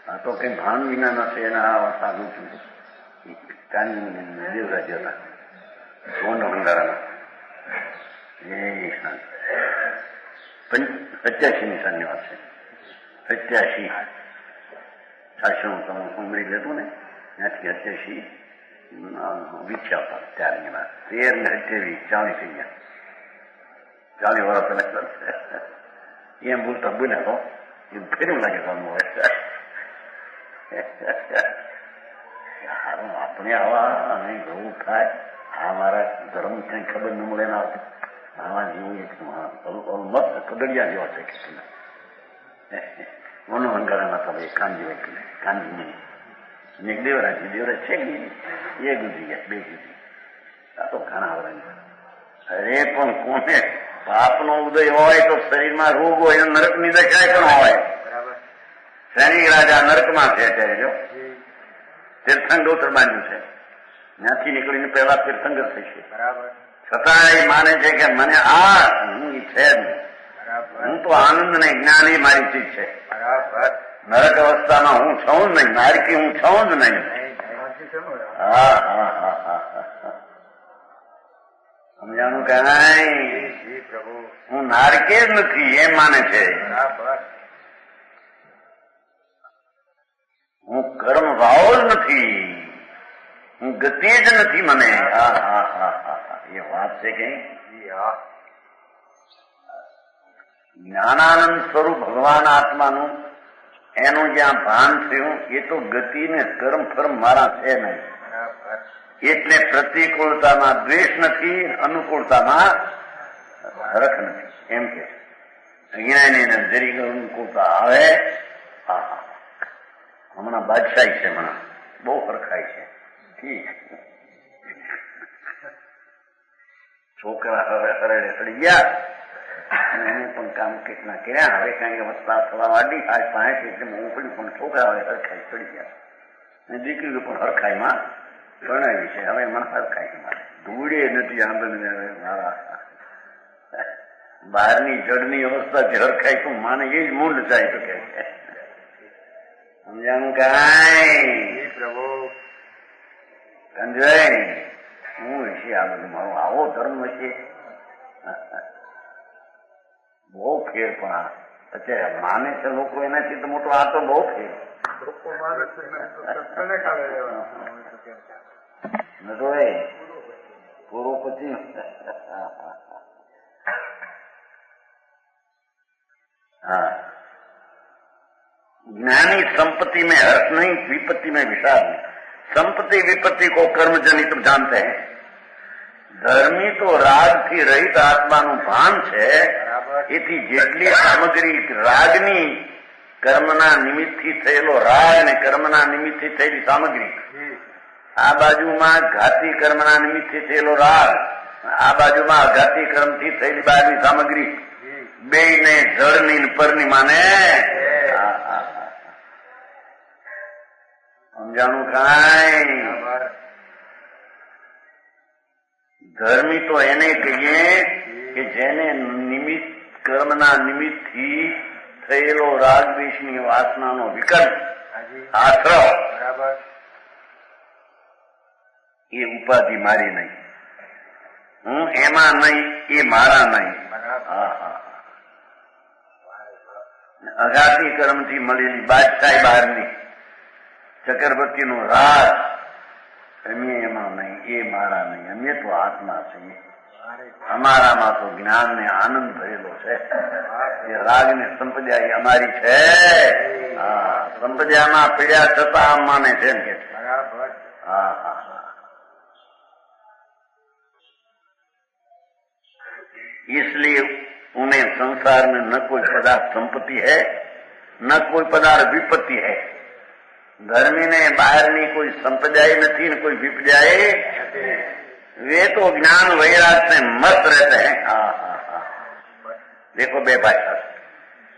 આ તો કઈ ભાન વિના નથી. એના આવા સાધુ છું દેવરાજ હતા ગોંડ ભંડારાના, એ 85 ની સાલની વાત છે. 85 સાસણ તમે ઉમરી લેતું ને, ત્યાંથી 88 વિખ્યા હતા ત્યારની વાત. 13 ને 28 40 થઈ ગયા, 40 વર્ષ પેલા એમ બોલતા બોલ્યા તો એ ફેરવું લાગે તમને સારું. આપણે આવા અને ઘઉં થાય, આ મારા ધર્મ કઈ ખબર ન મળે ના આવતી, આવા જેવું એક મસ્ત કદડિયા જેવા છે કે મનોહંકારના તમે કાનજી કાનજી એક દેવરાજ છે કે એ ગુજરી ગયા, 2 ગુજરી. આ તો ઘણા વરણ. અરે પણ કોને પાપનો ઉદય હોય તો શરીરમાં રોગ હોય, નરકની દશાએ પણ હોય. શનિ રાજા નરકમાં છે અત્યારે. જો તીર્થંગોત્ર બાંધ્યું છે, ત્યાંથી નીકળીને પહેલા તીર્થંકર થશે. છતાં એ માને છે કે મને આ હું છે જ નહીં, હું તો આનંદ નહીં, જ્ઞાન એ મારી ચીજ છે. નરક અવસ્થામાં હું છું જ નહીં, નારકી હું છું જ નહીં. હા હા હા હા સમજાણું કઈ? હું નારકે જ નથી એમ માને છે. હું કર્મ ભાવ જ નથી, હું ગતિ જ નથી મને. હા હા હા હા એ વાત છે કઈ. જ્ઞાનાનંદ સ્વરૂપ ભગવાન આત્માનું એનું જ્યાં ભાન થયું, એ તો ગતિ ને કર્મ ફર્મ મારા છે નહીં. એટલે પ્રતિકૂળતામાં દ્વેષ નથી, અનુકૂળતામાં હરખ નથી. એમ કે અજ્ઞાની જરી અનુકૂળતા આવે. હા હમણાં બાદશાહી છે, હમણાં બહુ હરખાય છે. ઠીક છોકરા હવે હરડે હળી ગયા, અને એને પણ કામ કેટલા કર્યા. હવે કઈ અવસ્થા થવા વાડી, આજ 5 એટલે મોકલી, પણ છોકરા હવે હરખાઈ ચડી ગયા, અને દીકરીઓ પણ હરખાઈમાં પ્રણાવી છે. હવે મને હરખાઈમાં ધૂળે નથી આંબને. મારા બહારની જડની અવસ્થાથી હરખાઈ તું માને એ જ મૂંડ જાય તો કે સમજાણું કાંઈ? પ્રભુ સંજય હું હશે આ બધું મારો આવો ધર્મ હશે. બહુ ફેર પણ આ અત્યારે માને છે લોકો, એનાથી તો મોટો આ તો બહુ ફેર. નતો એ પૂરો પછી હા ज्ञानी संपत्ति में हर्ष नहीं, विपत्ति में विषाद नहीं। संपत्ति विपत्ति को कर्मजनित जानते हैं। धर्मी तो राग थी रहित आत्माનું ભાન છે, એથી જેટલી સામગ્રી રાગની કર્મના નિમિત્તથી થયેલો રાગ ને કર્મના નિમિત્તથી થયેલી સામગ્રી, આ બાજુમાં ઘાતી કર્મના નિમિત્તથી થયેલો રાગ, આ બાજુમાં અઘાતી કર્મથી થયેલી બહારની સામગ્રી, બેયને જળની ને પરની માને સમજાણું કાંઈ? ધર્મી તો એને કહીએ કે જેને નિમિત્ત કર્મના નિમિત્તથી થયેલો રાગ દ્વેષની વાસનાનો વિકલ્પ આશ્રવ એ ઉપાધિ મારી નહીં, હું એમાં નહીં, એ મારા નહીં. અઘાતી કર્મથી મળેલી બાદશાહી બહારની ચક્રવર્તીનો રાગ, અમે એમાં નહીં, એ મારા નહીં, અમે તો આત્મા છીએ. અમારામાં તો જ્ઞાન ને આનંદ ભરેલો છે. એ રાગ ને સંપદાય અમારી છે. સંપદામાં પીડ્યા છતાં આમ માને છે એમ કે इसलिए उन्हें संसार में न कोई पदार्थ संपत्ति है, न कोई पदार्थ विपत्ति है. धर्मी ने बाहरनी कोई संपदाई नहीं, न कोई विपदाई. वे तो ज्ञान वैराग से मस्त रहते हैं. देखो बे भाषा,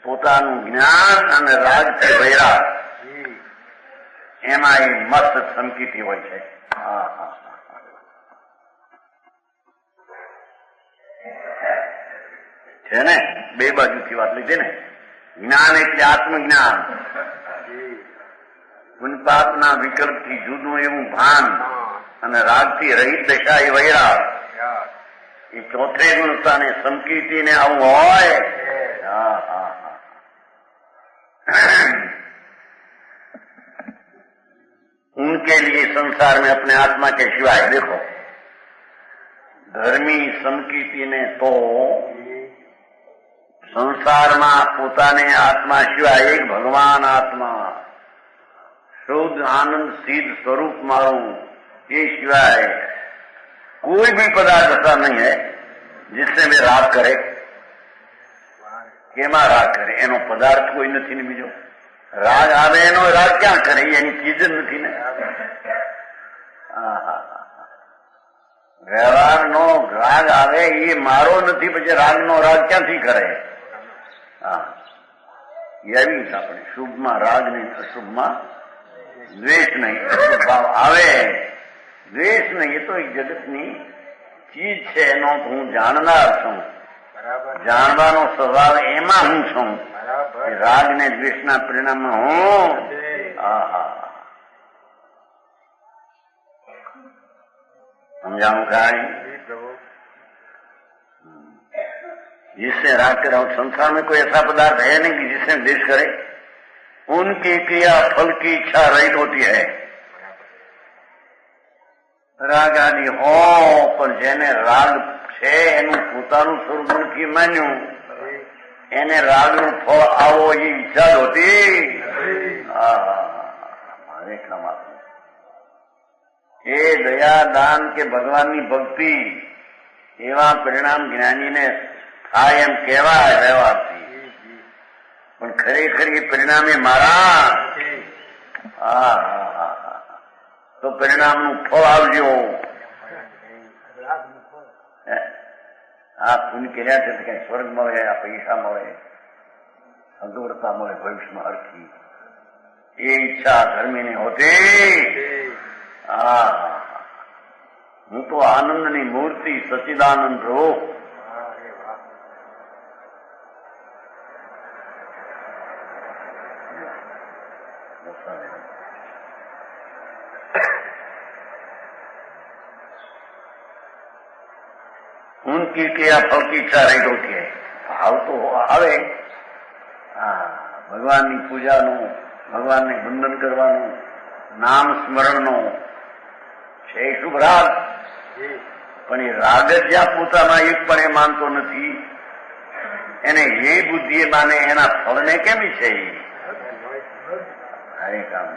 પોતાનું જ્ઞાન અને રાગથી વૈરાગ એમાં એ મસ્ત સંકિતી હોય છે. છે ને, બે બાજુથી વાત લીધી ને. જ્ઞાન એટલે આત્મજ્ઞાન, પુનપાપના વિકલ્પથી જુદું એવું ભાન અને રાગથી રહિત દશા એ વૈરાગ. એ ચોથે ગુણતાને સંકિતીને આવું હોય. उनके लिए संसार में अपने आत्मा के सिवाय, देखो धर्मी संकीर्ति ने तो संसार में पोताने आत्मा सिवाय एक भगवान आत्मा शुद्ध आनंद सिद्ध स्वरूप मारू, ये सिवाय कोई भी पदार्थ ऐसा नहीं है जिससे वे राग करे. केमा राग करे? एनो पदार्थ कोई नहीं ने बीजो. राग आवे एनो राग क्या करे? एनी चीज नहीं ने. व्यवहार नो राग आवे ये मारो नहीं, पछी राग नो राग क्या थी करे? एवी अपने शुभ में राग नहीं, अशुभ में द्वेष नहीं. अशुभ भाव आवे, द्वेष नहीं. ये तो एक जगत नी चीज है, एनो हूँ जाणनार छूं. જાણવાનો સ્વભાવ એમાં હું છું. રાગ ને દ્વેષના પરિણામ હું. समझाऊं खाई? जिससे राग करा, संसार में कोई ऐसा पदार्थ है नहीं कि जिससे द्वेष करे. उनकी क्रिया फल की इच्छा रहित होती है. राग आदि हो, पर जेने राग છે એનું પોતાનું સ્વરૂપ નથી માન્યું, એને રાગનું ફળ આવો એ ઈચ્છા હોતી. મારે ક્ષમા એ દયા દાન કે ભગવાનની ભક્તિ એવા પરિણામ જ્ઞાનીને થાય એમ કહેવાય વ્યવહારથી, પણ ખરેખર એ પરિણામે મારા. તો પરિણામનું ફળ આવજો. આ પુણ્ય કર્યા છે કઈ સ્વર્ગ મળે, આ પૈસા મળે, અગવડતા મળે ભવિષ્યમાં હરખી, એ ઈચ્છા ધર્મીની હોતી. હું તો આનંદની મૂર્તિ સચિદાનંદ રૂપ. उनकी क्रिया फल की इच्छा रही होती है. भाव तो आवे. भगवान की पूजा नो, भगवान ने वंदन करवानो, नाम स्मरण नो છે શુભ રાગ. પણ એ રાગ જ જ્યાં પોતાના એક પણ એ માનતો નથી, એને એ બુદ્ધિ માને એના ફળને કેમ છે? હરે કામ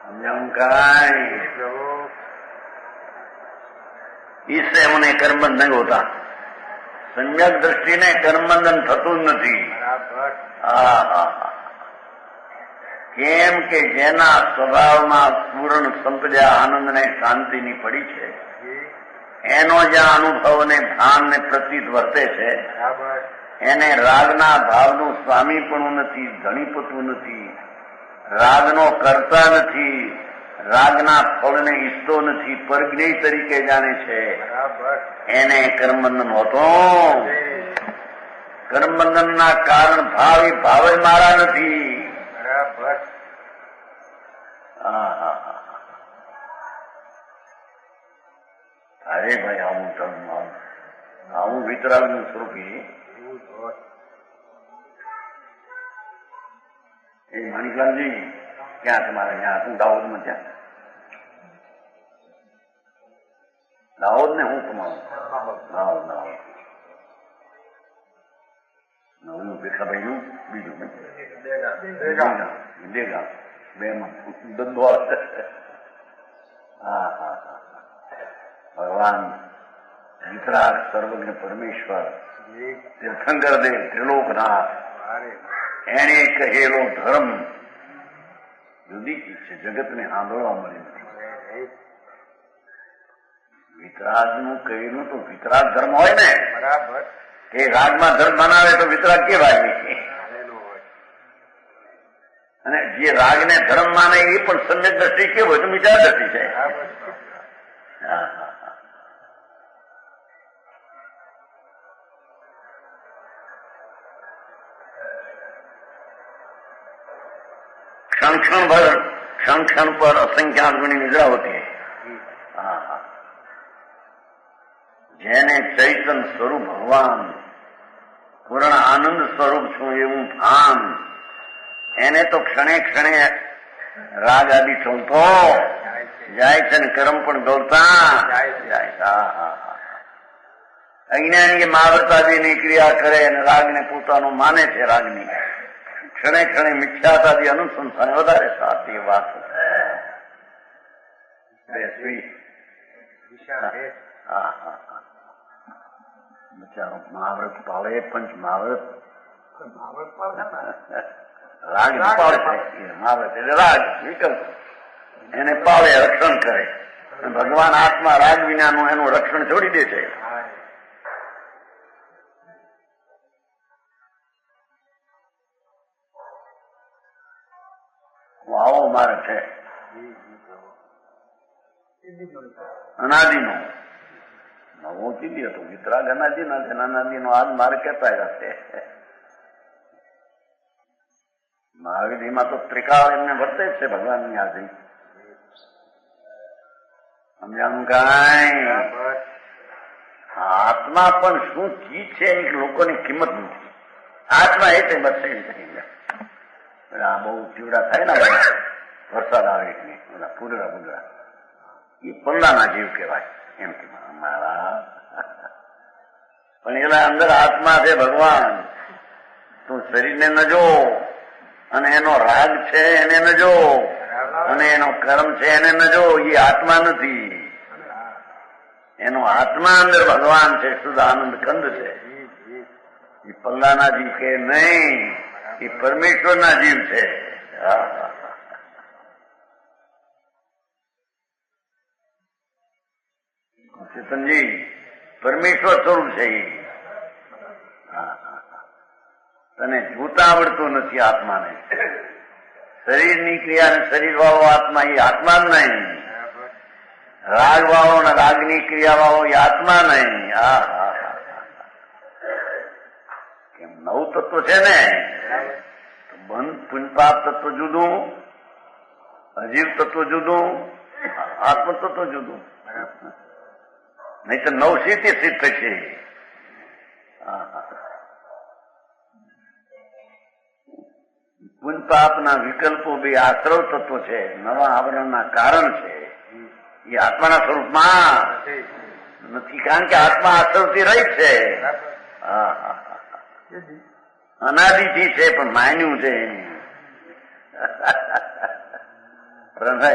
સમજાવું કાંઈ ઈસે મને કર્મબંધ નહીં હોતા. સમ્યક દ્રષ્ટિને કર્મબંધન થતું જ નથી. કેમ કે જેના સ્વભાવમાં પૂર્ણ સંપદા આનંદ ને શાંતિની પડી છે એનો જ્યાં અનુભવ ને ભાન ને પ્રતીત વર્તે છે એને રાગના ભાવનું સ્વામી પણ નથી, ધણીપતું નથી, રાગનો કરતા નથી, રાગના ફળને ઈચ્છતો નથી, પરજ્ઞેય તરીકે જાણે છે. એને કર્મબંધન હોતો. કર્મબંધનના કારણ ભાવ એ ભાવ જ મારા નથી. અરે ભાઈ આવું વિતરાગનું સ્વરૂપ એ માણિકલાલજી ક્યાં તમારે ત્યાં હતું દાહોદમાં? ત્યાં દાહોદ ને હું તમારું દાહોદ નવું ભેખાભાઈ નું બીજું દેગામ બે માં ધંધો. હા ભગવાન વિતરાગ સર્વજ્ઞ પરમેશ્વર તીર્થંકર દેવ ત્રિલોકનાથ એને કહેલો ધર્મ જુદી ચીજ છે, જગતને સાંભળવા મળી નથી. વિતરાગનું કહેલું તો વિતરાગ ધર્મ હોય ને. બરાબર. કે રાગમાં ધર્મ બનાવે તો વિતરાગ કેવાય નહીં. અને જે રાગને ધર્મ માને એ પણ સમ્યક દ્રષ્ટિ કેવો હોય તો વિચાર દ્રષ્ટિ છે. क्षण क्षण पर असंख्यात गुणी निद्रा होती है. જેને ચૈતન સ્વરૂપ ભગવાન પૂર્ણ આનંદ સ્વરૂપ છું એવું ભાન એને તો ક્ષણે ક્ષણે રાગ આદિ ચલતો જાય છે ને કર્મ પણ ગૌતા જાય. અજ્ઞાની મહાવ્રતાદિની ક્રિયા કરે અને રાગને પોતાનું માને છે. રાગની ક્ષણે ક્ષણે મિથ્યાતાદી અનુસંધાન વધારે સાચી વાત. બિચારો મહાવ્રત પાળે પંચ મહાવ્રત રાગ પાળે મહાવ્રત એટલે રાગ વિકલ્પ એને પાળે રક્ષણ કરે. ભગવાન આત્મા રાગ વિનાનું એનું રક્ષણ છોડી દે છે. આવો મારે છે અનાદિનો નવો ચીડી હતો. વિતરાગ અનાદિ ના છે. અનાદિનો આજ મારે કહેતા હશે. મહાવીરમાં તો ત્રિકાળ એમને વર્તે જ છે ભગવાનની હાજરી. સમજાનું કાંઈ? આત્મા પણ શું ચીજ છે એની લોકોની કિંમત નથી. આત્મા એ તે બસ આ બહુ ચીવડા થાય ને વરસાદ આવે પૂરા એ પલ્લાના જીવ કહેવાય એમ કે મારા. પણ એના અંદર આત્મા છે ભગવાન. તું શરીરને ન જો અને એનો રાગ છે એને ન જો અને એનો કર્મ છે એને ન જો. એ આત્મા નથી. એનો આત્મા અંદર ભગવાન છે. શુદ્ધ આનંદ કંદ છે. એ પલ્લાના જીવ કે નહીં, એ પરમેશ્વરના જીવ છે. ચેતનજી પરમેશ્વર સ્વરૂપ છે. તને જોતા આવડતું નથી આત્માને. શરીરની ક્રિયા શરીર વાળો આત્મા એ આત્મા જ નહીં. રાગ વાળો ને રાગની ક્રિયા વાળો એ આત્મા નહીં. કેમ નવ તત્વ છે ને. બંધ પુનપાપ તત્વ જુદું, અજીવ તત્વ જુદું, આત્મ તત્વ જુદું. નહીં તો નવ સીતે સિદ્ધ થશે. પુનપાપના વિકલ્પો બે આશ્રવ તત્વો છે. નવા આવરણના કારણ છે. એ આત્માના સ્વરૂપમાં નથી. કારણ કે આત્મા આશ્રવથી રહી છે. અનાદિથી છે પણ માન્યું છે પ્રણય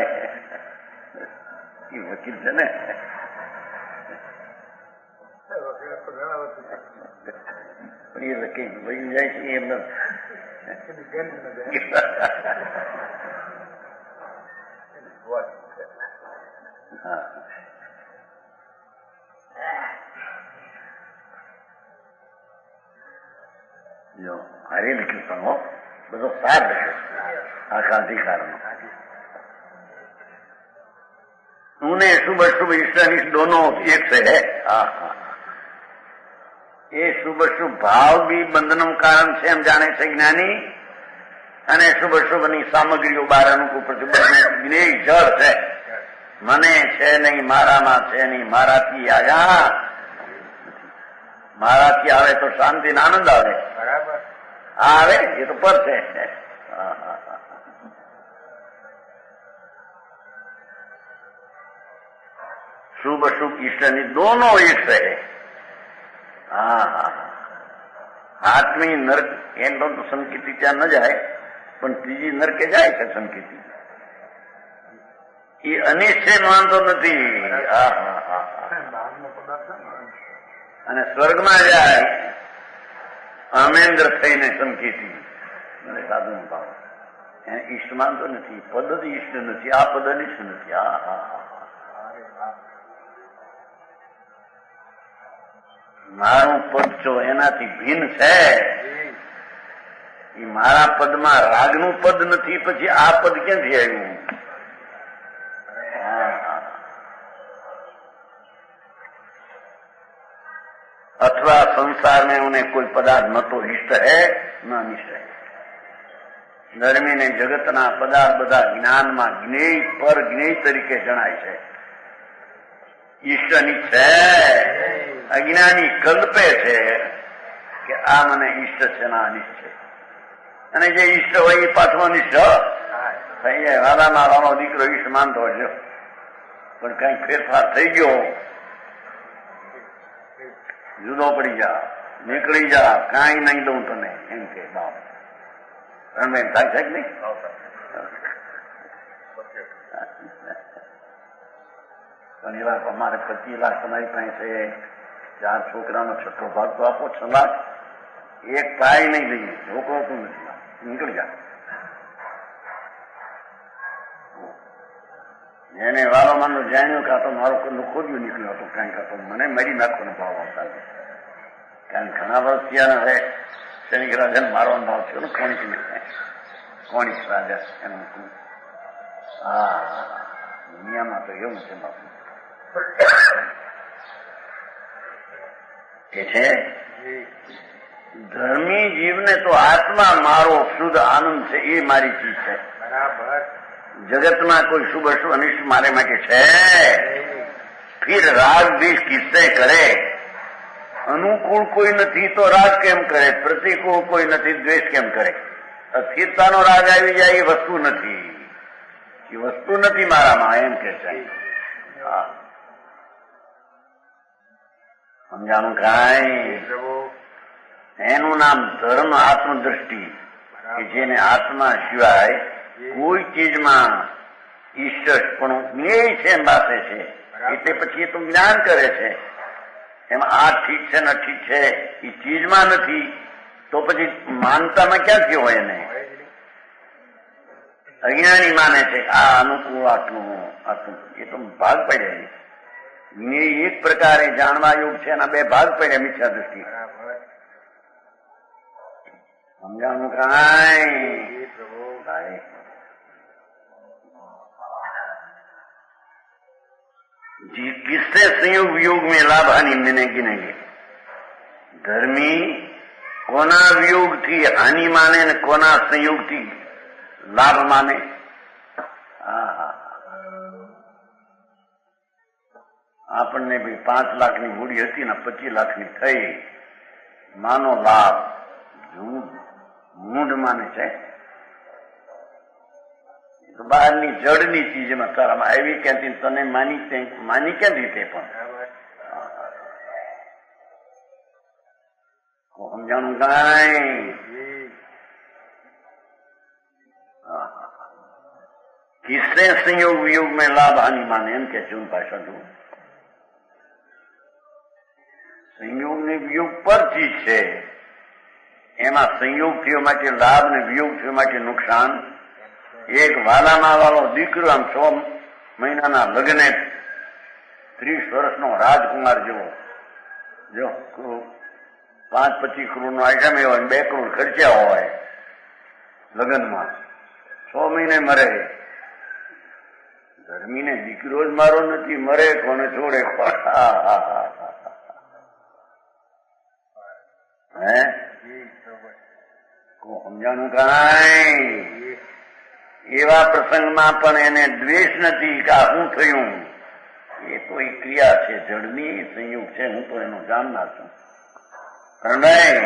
એ વકીલ છે ને પણ એ વકીલ વહી જાય છે એમને હા જો હરે લખ્યું પણ હો બધો સાર લખ્યો આખા અધિકારનો ઉને શુભ શુભ ઈષ્ટ દોનો એક છે એ શુભ શુભ ભાવ બી બંધનનું કારણ છે એમ જાણે છે જ્ઞાની અને શુભ શુભ ની સામગ્રીઓ બહાર અનુકૂળ પ્રતિબંધ જ્ઞેય જળ છે મને છે નહીં મારામાં છે નહીં મારાથી આયા મારાથી આવે તો શાંતિ ને આનંદ આવે બરાબર હા આવે એ તો પર છે શુભ શુભ ઈષ્ટની દોનો એક છે હા આત્મી નર્ક એમ તો સંકેતી ત્યાં ન જાય પણ ત્રીજી નરકે જાય છે સંકેતી એ અનિશ્ચય માનતો નથી અને સ્વર્ગમાં જાય અમેન્દ્ર થઈને સંકેતી અને સાધુ ભાવ એને ઈષ્ટ માનતો નથી પદ જ ઈષ્ટ નથી આ પદ અનિષ્ટ નથી મારું પદ જો એનાથી ભિન્ન છે એ મારા પદમાં રાગનું પદ નથી પછી આ પદ ક્યાંથી આવ્યું अथवा संसार में उन्हें कोई पदार्थ न तो इष्ट है न अनिष्ट है धर्मी ने जगतना पदार्थ बधा ज्ञाનમાં જ્ઞેય પર જ્ઞેય તરીકે જણાય છે ઈષ્ટ અનિષ્ટ છે અજ્ઞાની કલ્પે છે કે આ મને ઈષ્ટ છે ના અનિષ્ટ છે અને જે ઈષ્ટ હોય એ પાછો અનિષ્ટ થઈ જાય વાલા મારાનો દીકરો ઈષ્ટ માનતો હશે પણ કઈક ફેરફાર થઈ ગયો જુદો પડી જા નીકળી જા કાંઈ નહીં દઉં તને એમ કે બાપ રણબેન થાય છે કે નહીં પણ એવા અમારે 25 લાખ તમારી પાસે 4 છોકરાનો 6ઠ્ઠો ભાગ તો આપો 6 લાખ એક પાય નહીં લઈએ છોકરો તું નથી નીકળી જા એને વાલો માનું જાણ્યું કાં તો મારો ખોદ્યું નીકળ્યું હતું કાંઈ કાં તો મને મારી નાખવાનો ભાવ આવતા કારણ ઘણા વર્ષ થયા હવે સૈનિક રાજાને મારવાનો ભાવ થયો ને કોણિક રાજા એનું હા દુનિયામાં તો એવું છે બાપુ કે છે ધર્મી જીવને તો આત્મા મારો શુદ્ધ આનંદ છે એ મારી ચીજ છે બરાબર જગતમાં કોઈ શુભ અશુભ અનિષ્ટ મારે માટે છે ફિર રાગ દ્વેષ કિસ્સે કરે અનુકૂળ કોઈ નથી તો રાગ કેમ કરે પ્રતિકૂળ કોઈ નથી દ્વેષ કેમ કરે અસ્થિરતાનો રાગ આવી જાય એ વસ્તુ નથી એ વસ્તુ નથી મારામાં એમ કે છે હા સમજાણું કાંઈ એનું નામ ધર્મ આત્મદ્રષ્ટિ કે જેને આત્મા સિવાય કોઈ ચીજમાં ઈશ્વર પણ જ્ઞેય છે એમ પાસે છે એટલે પછી એ તો જ્ઞાન કરે છે એમાં આ ઠીક છે ને ઠીક છે એ ચીજમાં નથી તો પછી માનતામાં ક્યાંથી હોય એને અજ્ઞાની માને છે આ અનુકૂળ આટલું આટલું એ તો ભાગ પડ્યા જ્ઞેય એક પ્રકારે જાણવા યોગ છે એના 2 ભાગ પડ્યા મિથ્યા દૃષ્ટિ સમજાવવાનું કાંઈ ભાઈ किससे संयोग वियोग में लाभ हानि मैंने गिनेंगे धर्मी कोना वियोग थी हानि माने ने कोना संयोग थी लाभ माने આપણને ભાઈ 5 લાખની મૂડી હતી ને 25 લાખની થઈ માનો લાભ મૂંઢ માને છે બહારની જડની ચીજમાં તારામાં આવી ક્યાંથી તને માની ક્યાંથી તે પણ સમજાણું કાંઈ? किससे संयोग वियोग में लाभ हानि माने એમ કે છે ભાષા જો સંયોગ ને વિયોગ પર ચીજ છે, એમાં સંયોગ થયો માટે લાભ ને વિયોગ થયો માટે નુકસાન. એક વાલામાં વાલો દીકરો આમ 6 મહિનાના લગ્ને 30 વર્ષનો રાજકુમાર જેવો, જો 5-25 કરોડનો આઈટમ એવો 2 કરોડ ખર્ચ્યા હોય લગ્નમાં, 6 મહિને મરે. ધર્મીને દીકરો જ મારો નથી, મરે કોને છોડે? હે સમજાણું કાંઈ? એવા પ્રસંગમાં પણ એને દ્વેષ નથી કે આ શું થયું. એ તો એ ક્રિયા છે, જળની સંયોગ છે, હું તો એનો જાણનાર છું. નહીં,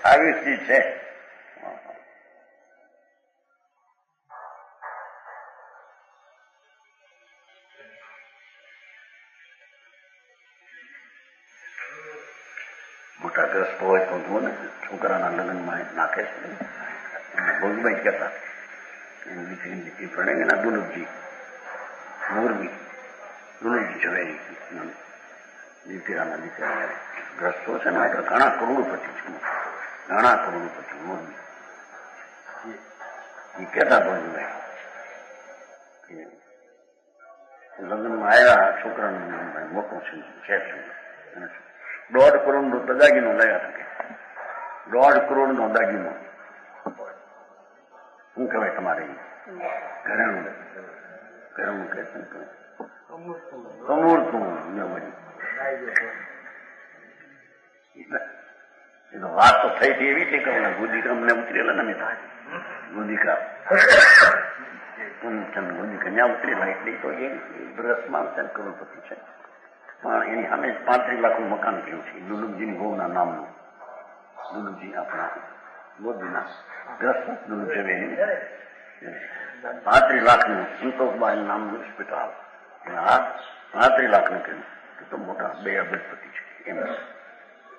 આવી સ્થિતિ છે. મોટાગ્રસ્ત હોય તો જુઓ ને, છોકરાના લગ્નમાં નાખે છે. ભોગભાઈ કહેતા દીકરી ભણે એના દુલભજી મોરબી, દુલભજી ઝવેરી દીકરાના દીકરા ગ્રસ્તો છે ને, એટલે ઘણા કરોડપતિ છે, ઘણા કરોડપતિ મોરબી. એ કહેતા ભોગભાઈ લગ્નમાં આવ્યા, છોકરાનું મોટું છે, 1.5 કરોડનો દાગીનો લાવ્યા શકે. 1.5 કરોડનો દાગીનો. શું કહેવાય તમારે? ઘરેણું કહે છે, અમૂર્તું. એ તો વાત તો થઈ હતી એવી છે કે ગોદીકા અમને ઉતરેલા ને, મેં ગોદીકા પૂર્ણચંદ ગોદીકા ત્યાં ઉતરેલા, એટલે તો એ બ્રસમાં કરોડપતિ છે. પણ એની સામે 35 લાખનું મકાન થયું છે, દુલુભજીની ગોના નામનું. દુલુભજી આપણા મોરબીના ગ્રસ્ત દુલુભ ઝવેરી, 35 લાખનું સંતોષબાઈ નામનું હોસ્પિટલ. આ 35 લાખનું કહ્યું તો મોટા 2 અબજપતિ છે એમ.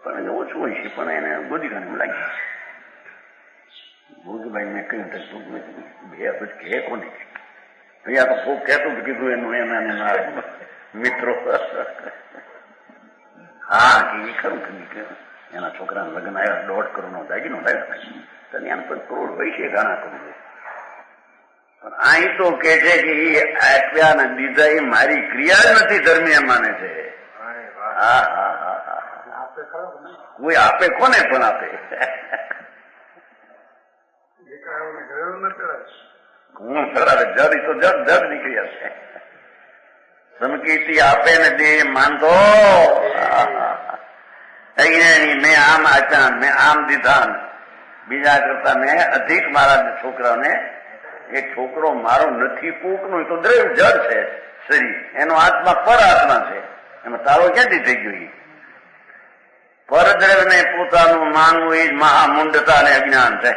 પણ એને ઓછું હોય છે, પણ એને ગોદીકાને લાગી. ભોગભાઈ મેં કહ્યું 2 અબજ કે કોને? અહીંયા તો ફોક કહેતું કીધું એનું એના મિત્રો. હા કે એ ખરું કે એના છોકરાના લગ્ન આવ્યા, 1.5 કરોડનો દાગીનો લાવ્યા. ત્યાં પણ કરોડ હોય છે, ઘણા કરોડ. પણ અહીં તો કે છે કે એ આપ્યા ને દીધા એ મારી ક્રિયા જ નથી, ધર્મી એમ માને છે. હા હા હા હા, કોઈ આપે કોને પણ આપે. હું કરાવે જડ તો જડ નીકળ્યા છે. સમકીર્તિ આપે ને દે માનતો. મેં આમ આચાન, મેં આમ દીધા, બીજા કરતા મેં અધિક મારા છોકરાને. એક છોકરો મારો નથી પૂકનો, તો દ્રવ્ય જડ છે શરીર, એનો આત્મા પર આત્મા છે, એમાં તારો ક્યાંથી થઈ ગયો? પરદ્રવ્યને પોતાનું માનવું એ જ મહામુંડતા ને અજ્ઞાન છે.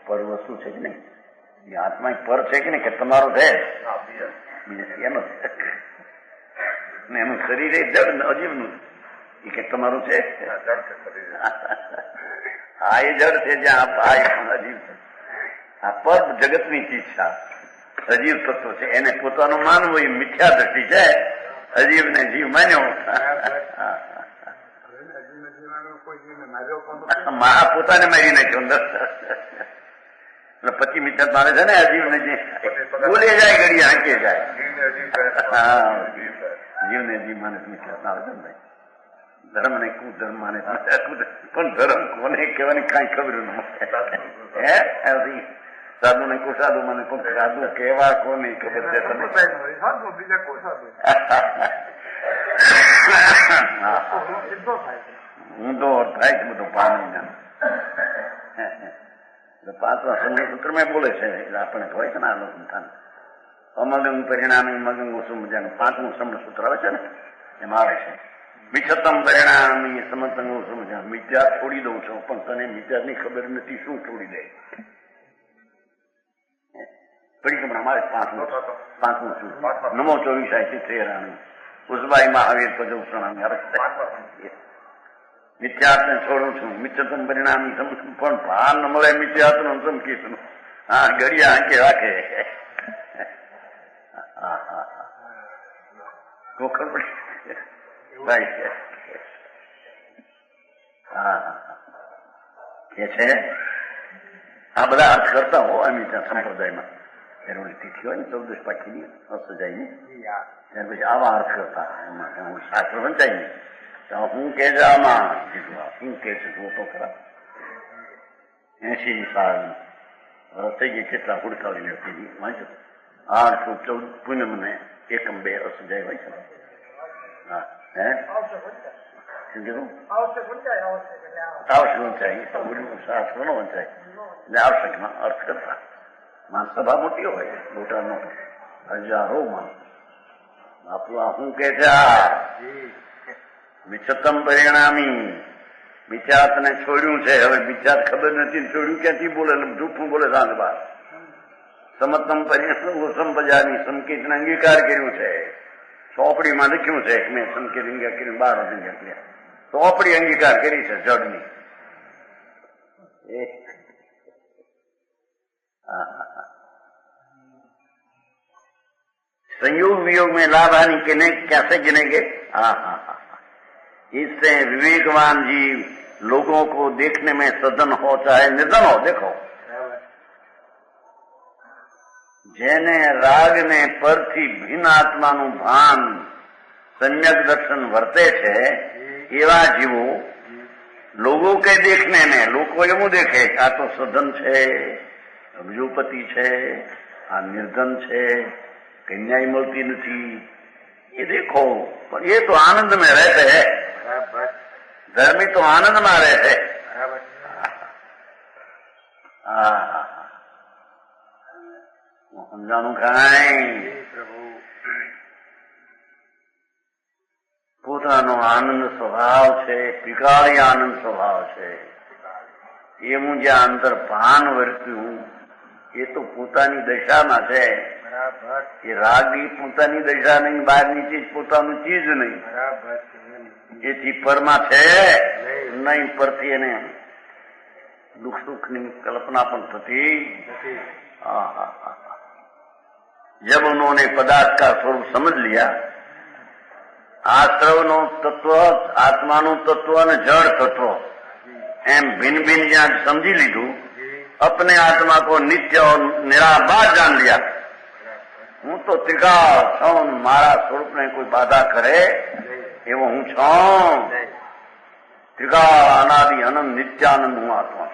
પર વસ્તુ છે કે નહીં? એ આત્મા પર છે કે નહીં? કે તમારો છે એનો ને એનું શરીર એ જડ અજીવનું એ કે તમારું છે. હા એ જડ છે, જ્યાં અજીવ છે. આ પર જગતની ચીજ છે, અજીવ તત્વ છે, એને પોતાનું માનવું એ મિથ્યા દ્રષ્ટિ છે. અજીવ ને જીવ માન્યો, મહા પોતાને મારી નાખ્યો અંદર. પછી મિત્ર મારે છે ને અજીવ ને બોલે જાય, ઘડી હાંકે જાય. હા, જીવને જીવ માને મિત્ર આવે છે ને. ધર્મ ને કુધર્મ માને, પણ ધર્મ કોને કહેવાની કઈ ખબર ન હે. સાધુ ને કુસાધુ મને પણ સાધુ કેવા કોને ખબર છે તમે? ઊંધો થાય છે બધો પાણી. 5મા સંગીત મેં બોલે છે, આપણે હોય છે ને આ સંસ્થાન અમગંગ પરિણામી મગંગ સમજાનું 5મું સમણ સૂત્ર આવે છે ને, એમાં આવે છે વિછતમ પરિણામી સમતંગ સમજા. મિથ્યા છોડી દઉં છું, પણ તને મિથ્યાની ખબર નથી, શું છોડી દે? પરિક્રમણ અમારે 5મું સૂત્ર, નમો 24 ચિત્રેરાણી ઉસબાઈ મહાવીર પજો પ્રણામ મિથ્યાત્ને છોડું છું મિત્રતમ પરિણામ પણ ભાન ન મળે મિથ્યાત્મ સમકીશું હા ઘડિયા આંકે રાખે ખબર પડી ભાઈ હા કે છે આ બધા અર્થ કરતા હો અમે ત્યાં સંપ્રદાયમાં એની તિથિ હોય ને 14 પાખીની સજાઈને ત્યાર પછી આવા અર્થ કરતા એમાં હું શાસ્ત્ર વંચાય ને તો હું કે છે આમાં શું કે છે જો તો ખરા 80 સાલ થઈ ગઈ કેટલા હુડકાવી લેતી વાંચો 814 પૂનમને એકમ 2 અસજાય હોય છે હા હે શું કીધું આવશ્યક વંચાય શાસ્ત્ર નો વંચાય એટલે આવશ્યકમાં અર્થ કરતા સભા મોટી હોય મોટાનો હજારો માણસ આપણું આ શું કે છે આ મિચ્છતમ પરિણામી બિચાતને છોડ્યું છે હવે બિચાત ખબર નથી છોડ્યું ક્યાંથી બોલે જૂઠું બોલે સાંજ બાર સમતમ પરિણામ બજારની સંકેતને અંગીકાર કર્યું છે ચોપડીમાં લખ્યું છે મેં સંકેત અંગીકાર કર્યું 12 અંગીકાર ચોપડી અંગીકાર કરી છે જડની संयोग वियोग में लाभ हानि किने कैसे गिनेंगे हाँ हाँ हाँ इससे विवेकवान जीव लोगों को देखने में सदन हो चाहे निधन हो देखो जेने राग ने परथी भीन आत्माનું ભાન सम्यक दर्शन वर्ते છે એવા જીવો लोगों के देखने में લોકો એવું દેખે આ તો સદન છે અબજોપતિ છે આ નિર્ધન છે કન્યાય મળતી નથી ये देखो पर ये तो आनंद में रहते हैं धर्मी तो आनंद में रहते સમજાણું કાંઈ પોતાનો આનંદ સ્વભાવ છે પિકાળી આનંદ સ્વભાવ છે એવું જે અંદર ભાન વર્ત્યું એ તો પોતાની દશામાં છે એ રાગી પોતાની દશા નહીં બહારની ચીજ પોતાનું ચીજ નહીં એથી પરમાં છે નહીં પરથી એને દુઃખ સુખની કલ્પના પણ થતી जब उन्होंने पदार्थ का स्वरूप समझ लिया आश्रवनो तत्व आत्माનું तत्व અને જળ તત્વ એમ ભિન્ન ભિન્ન જ્યાં સમજી લીધું अपने आत्मा को नित्य और निराबाद जान लिया હું તો ત્રિકાળ છું મારા સ્વરૂપને કોઈ બાધા કરે એવો હું છું ત્રિકાળ અનાદિ અનંત નિત્યાનંદ હું આત્મા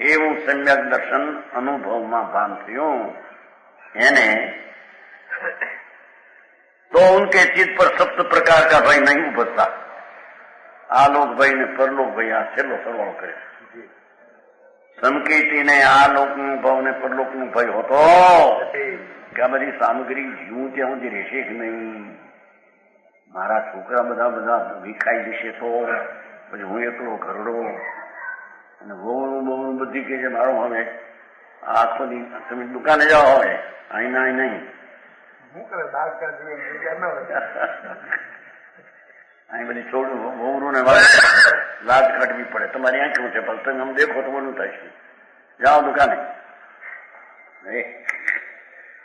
એવું સમ્યક દર્શન અનુભવમાં ભાન થયું यानी तो उनके चित्त पर सप्त प्रकार का भय नहीं उपजता आलोक भय ने परलोक भय आ छेल्लो सरवाळो करे समकीटी ने आलोक नु भव ने परलोक नु भय होतो क्या बधी सामग्री जीव ત્યાં સુધી રહેશે કે નહીં મારા છોકરા બધા બધા વિખાઈ જશે તો પછી હું એકલો ઘરડો અને બહુ બધી કે છે મારો હવે આખો દી તમે દુકાને જાઓ હવે અહીં ના નહીં અહીં બધી છોડું વહુરું ને લાજ કાઢવી પડે તમારી આંખું છે પણ તમે આમ દેખો તો બોલું થાય છે જાઓ દુકાને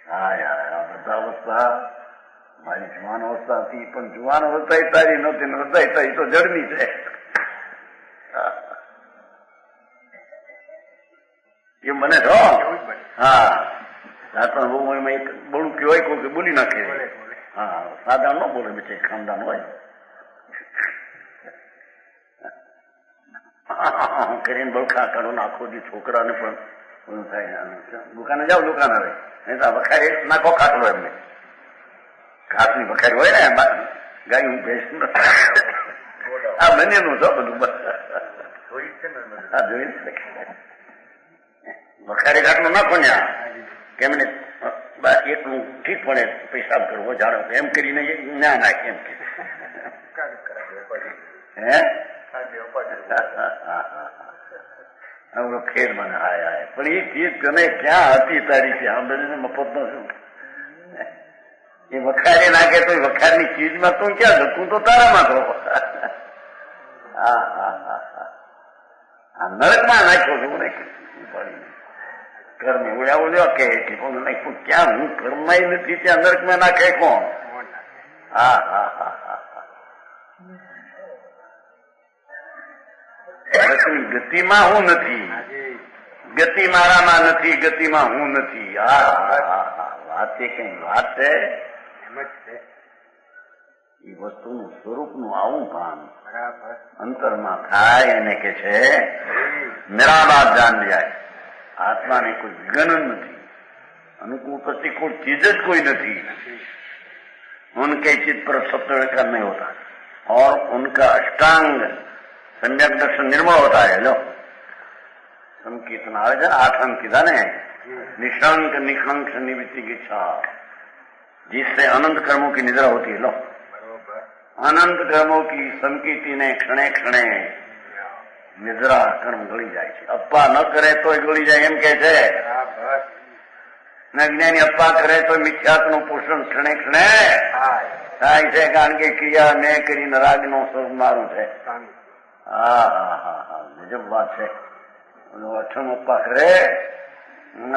હા યાર આ બધા અવસ્થા મારી જુવાન અવસ્થા હતી પણ જુવાન અવસ્થા તારી નહોતી નતા એ તો જડની છે એમ બને છો હા પણ બહુ એમાં એક બળું કહેવાય કોઈ બોલી નાખે હા સાદા ન બોલે બેચે ખાનદાન હોય કરીને બળખા કાઢો આખો દી છોકરાને પણ બધું થાય દુકાને જાઓ દુકાન આવે નહીં તો વખારે નાખો ખાટલો એમને ઘાસની વખારી હોય ને ગાય ભેંસ આ બંનેનું છો બધું હા જોઈ વખારે ખાટલો નાખો ને કેમ ને એટલું ઠીક પડે પેશાબ કરવો જાણો એમ કરીને ના નાખે એમ કે હે ખેર મને હાય પણ એ ચીજ તને ક્યાં હતી તારી ત્યાં બધીને મફત નો શું એ વખારી નાખે તો વખારની ચીજમાં તું ક્યાં છો? તું તો તારામાં છો. આ નરકમાં નાખ્યો છું કર્મ ઉડ્યા કે નાખ્યું ક્યાં? હું કર્મમાં નથી, ત્યાં નરકમાં નાખે કોણ? હા હા હા હા હા. ગતિમાં હું નથી, ગતિ મારામાં નથી, ગતિમાં હું નથી. હા હા હા. વાત એ કઈ વાત છે. એ વસ્તુનું સ્વરૂપનું આવું ભાન અંતરમાં થાય એને કે છે નિરાબાદ જાન જાય. આત્માને કોઈ વિઘન નથી, अनुकूल प्रतिकूल चीज कोई नहीं, उनके चित्त पर सत्य विकार नहीं होता और उनका अष्टांग सम्यक दर्शन निर्मल होता है. लो संकीर्तन આવે છે, 8 अंक કીધા ને, निशंक निखंक निवृत्ति की इच्छा, जिससे अनंत कर्मों की निद्रा होती है. लो अनंत कर्मों की संकीर्ति ने क्षणे क्षणे निद्रा कर्म गળી જાય છે. અપ્પા ન કરે તો ગળી જાય એમ કે છે. જ્ઞાની અપ્પા કરે તો મિથ્યાત્વનું પોષણ ક્ષણે ક્ષણે થાય છે, કારણ કે ક્રિયા મેં કરીને રાગનો સ્વરૂપ મારું છે. હા હા હા હા, ગજબ વાત છે. 8 અપ્પા કરે,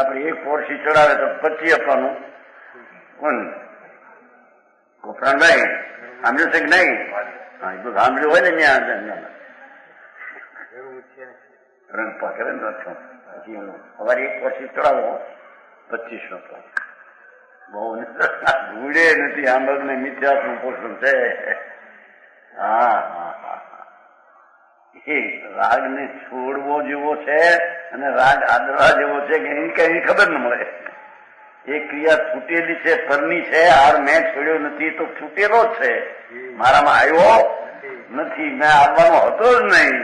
આપડે 1 પોરસી ચડાવે તો 25 અપ્પાનું કોણ? ગોપરાણભાઈ સાંભળ્યું છે કે નહીં? હા, એ તો સાંભળ્યું હોય ને ત્યાં અપ્પા કરે ને 8, પછી સવારે 1 પોરસી ચડાવો 25 અપ્પા. બહુ ભૂડે નથી, આંબક ને મિથ્યાત્વનું પોષણ છે. હા હા હા, એ રાગ ને છોડવો જેવો છે અને રાગ આદરવા જેવો છે કે એની કઈ ખબર ન મળે. એ ક્રિયા છૂટેલી છે, પરની છે. હાર મેં છોડ્યો નથી તો છૂટેલો જ છે, મારામાં આવ્યો નથી, મેં આવવાનો હતો જ નહીં.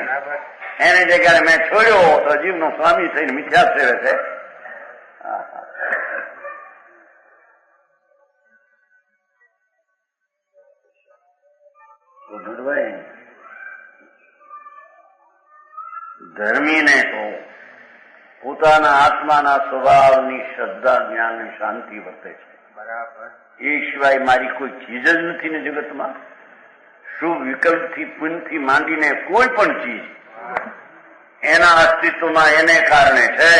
એને જગ્યાએ મેં છોડ્યો તો જીવનો સ્વામી થઈને મિથ્યા સેવે છે. ધર્મીને તો પોતાના આત્માના સ્વભાવની શ્રદ્ધા, જ્ઞાન અને શાંતિ વર્તે છે. બરાબર. એ સિવાય મારી કોઈ ચીજ જ નથી ને જગતમાં. શુભ વિકલ્પથી, પુણ્યથી માંડીને કોઈ પણ ચીજ એના અસ્તિત્વમાં એને કારણે છે.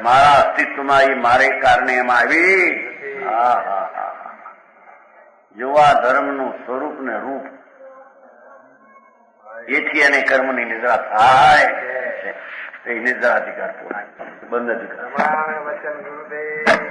મારા અસ્તિત્વમાં એ મારે કારણે એમાં આવી. હા હા હા, જોવા ધર્મનું સ્વરૂપ ને રૂપ, એથી એને કર્મની નિદ્રા થાય છે. એ નિદ્રા અધિકાર પૂરા, બંધ અધિકાર. વચન ગુરુદેવ.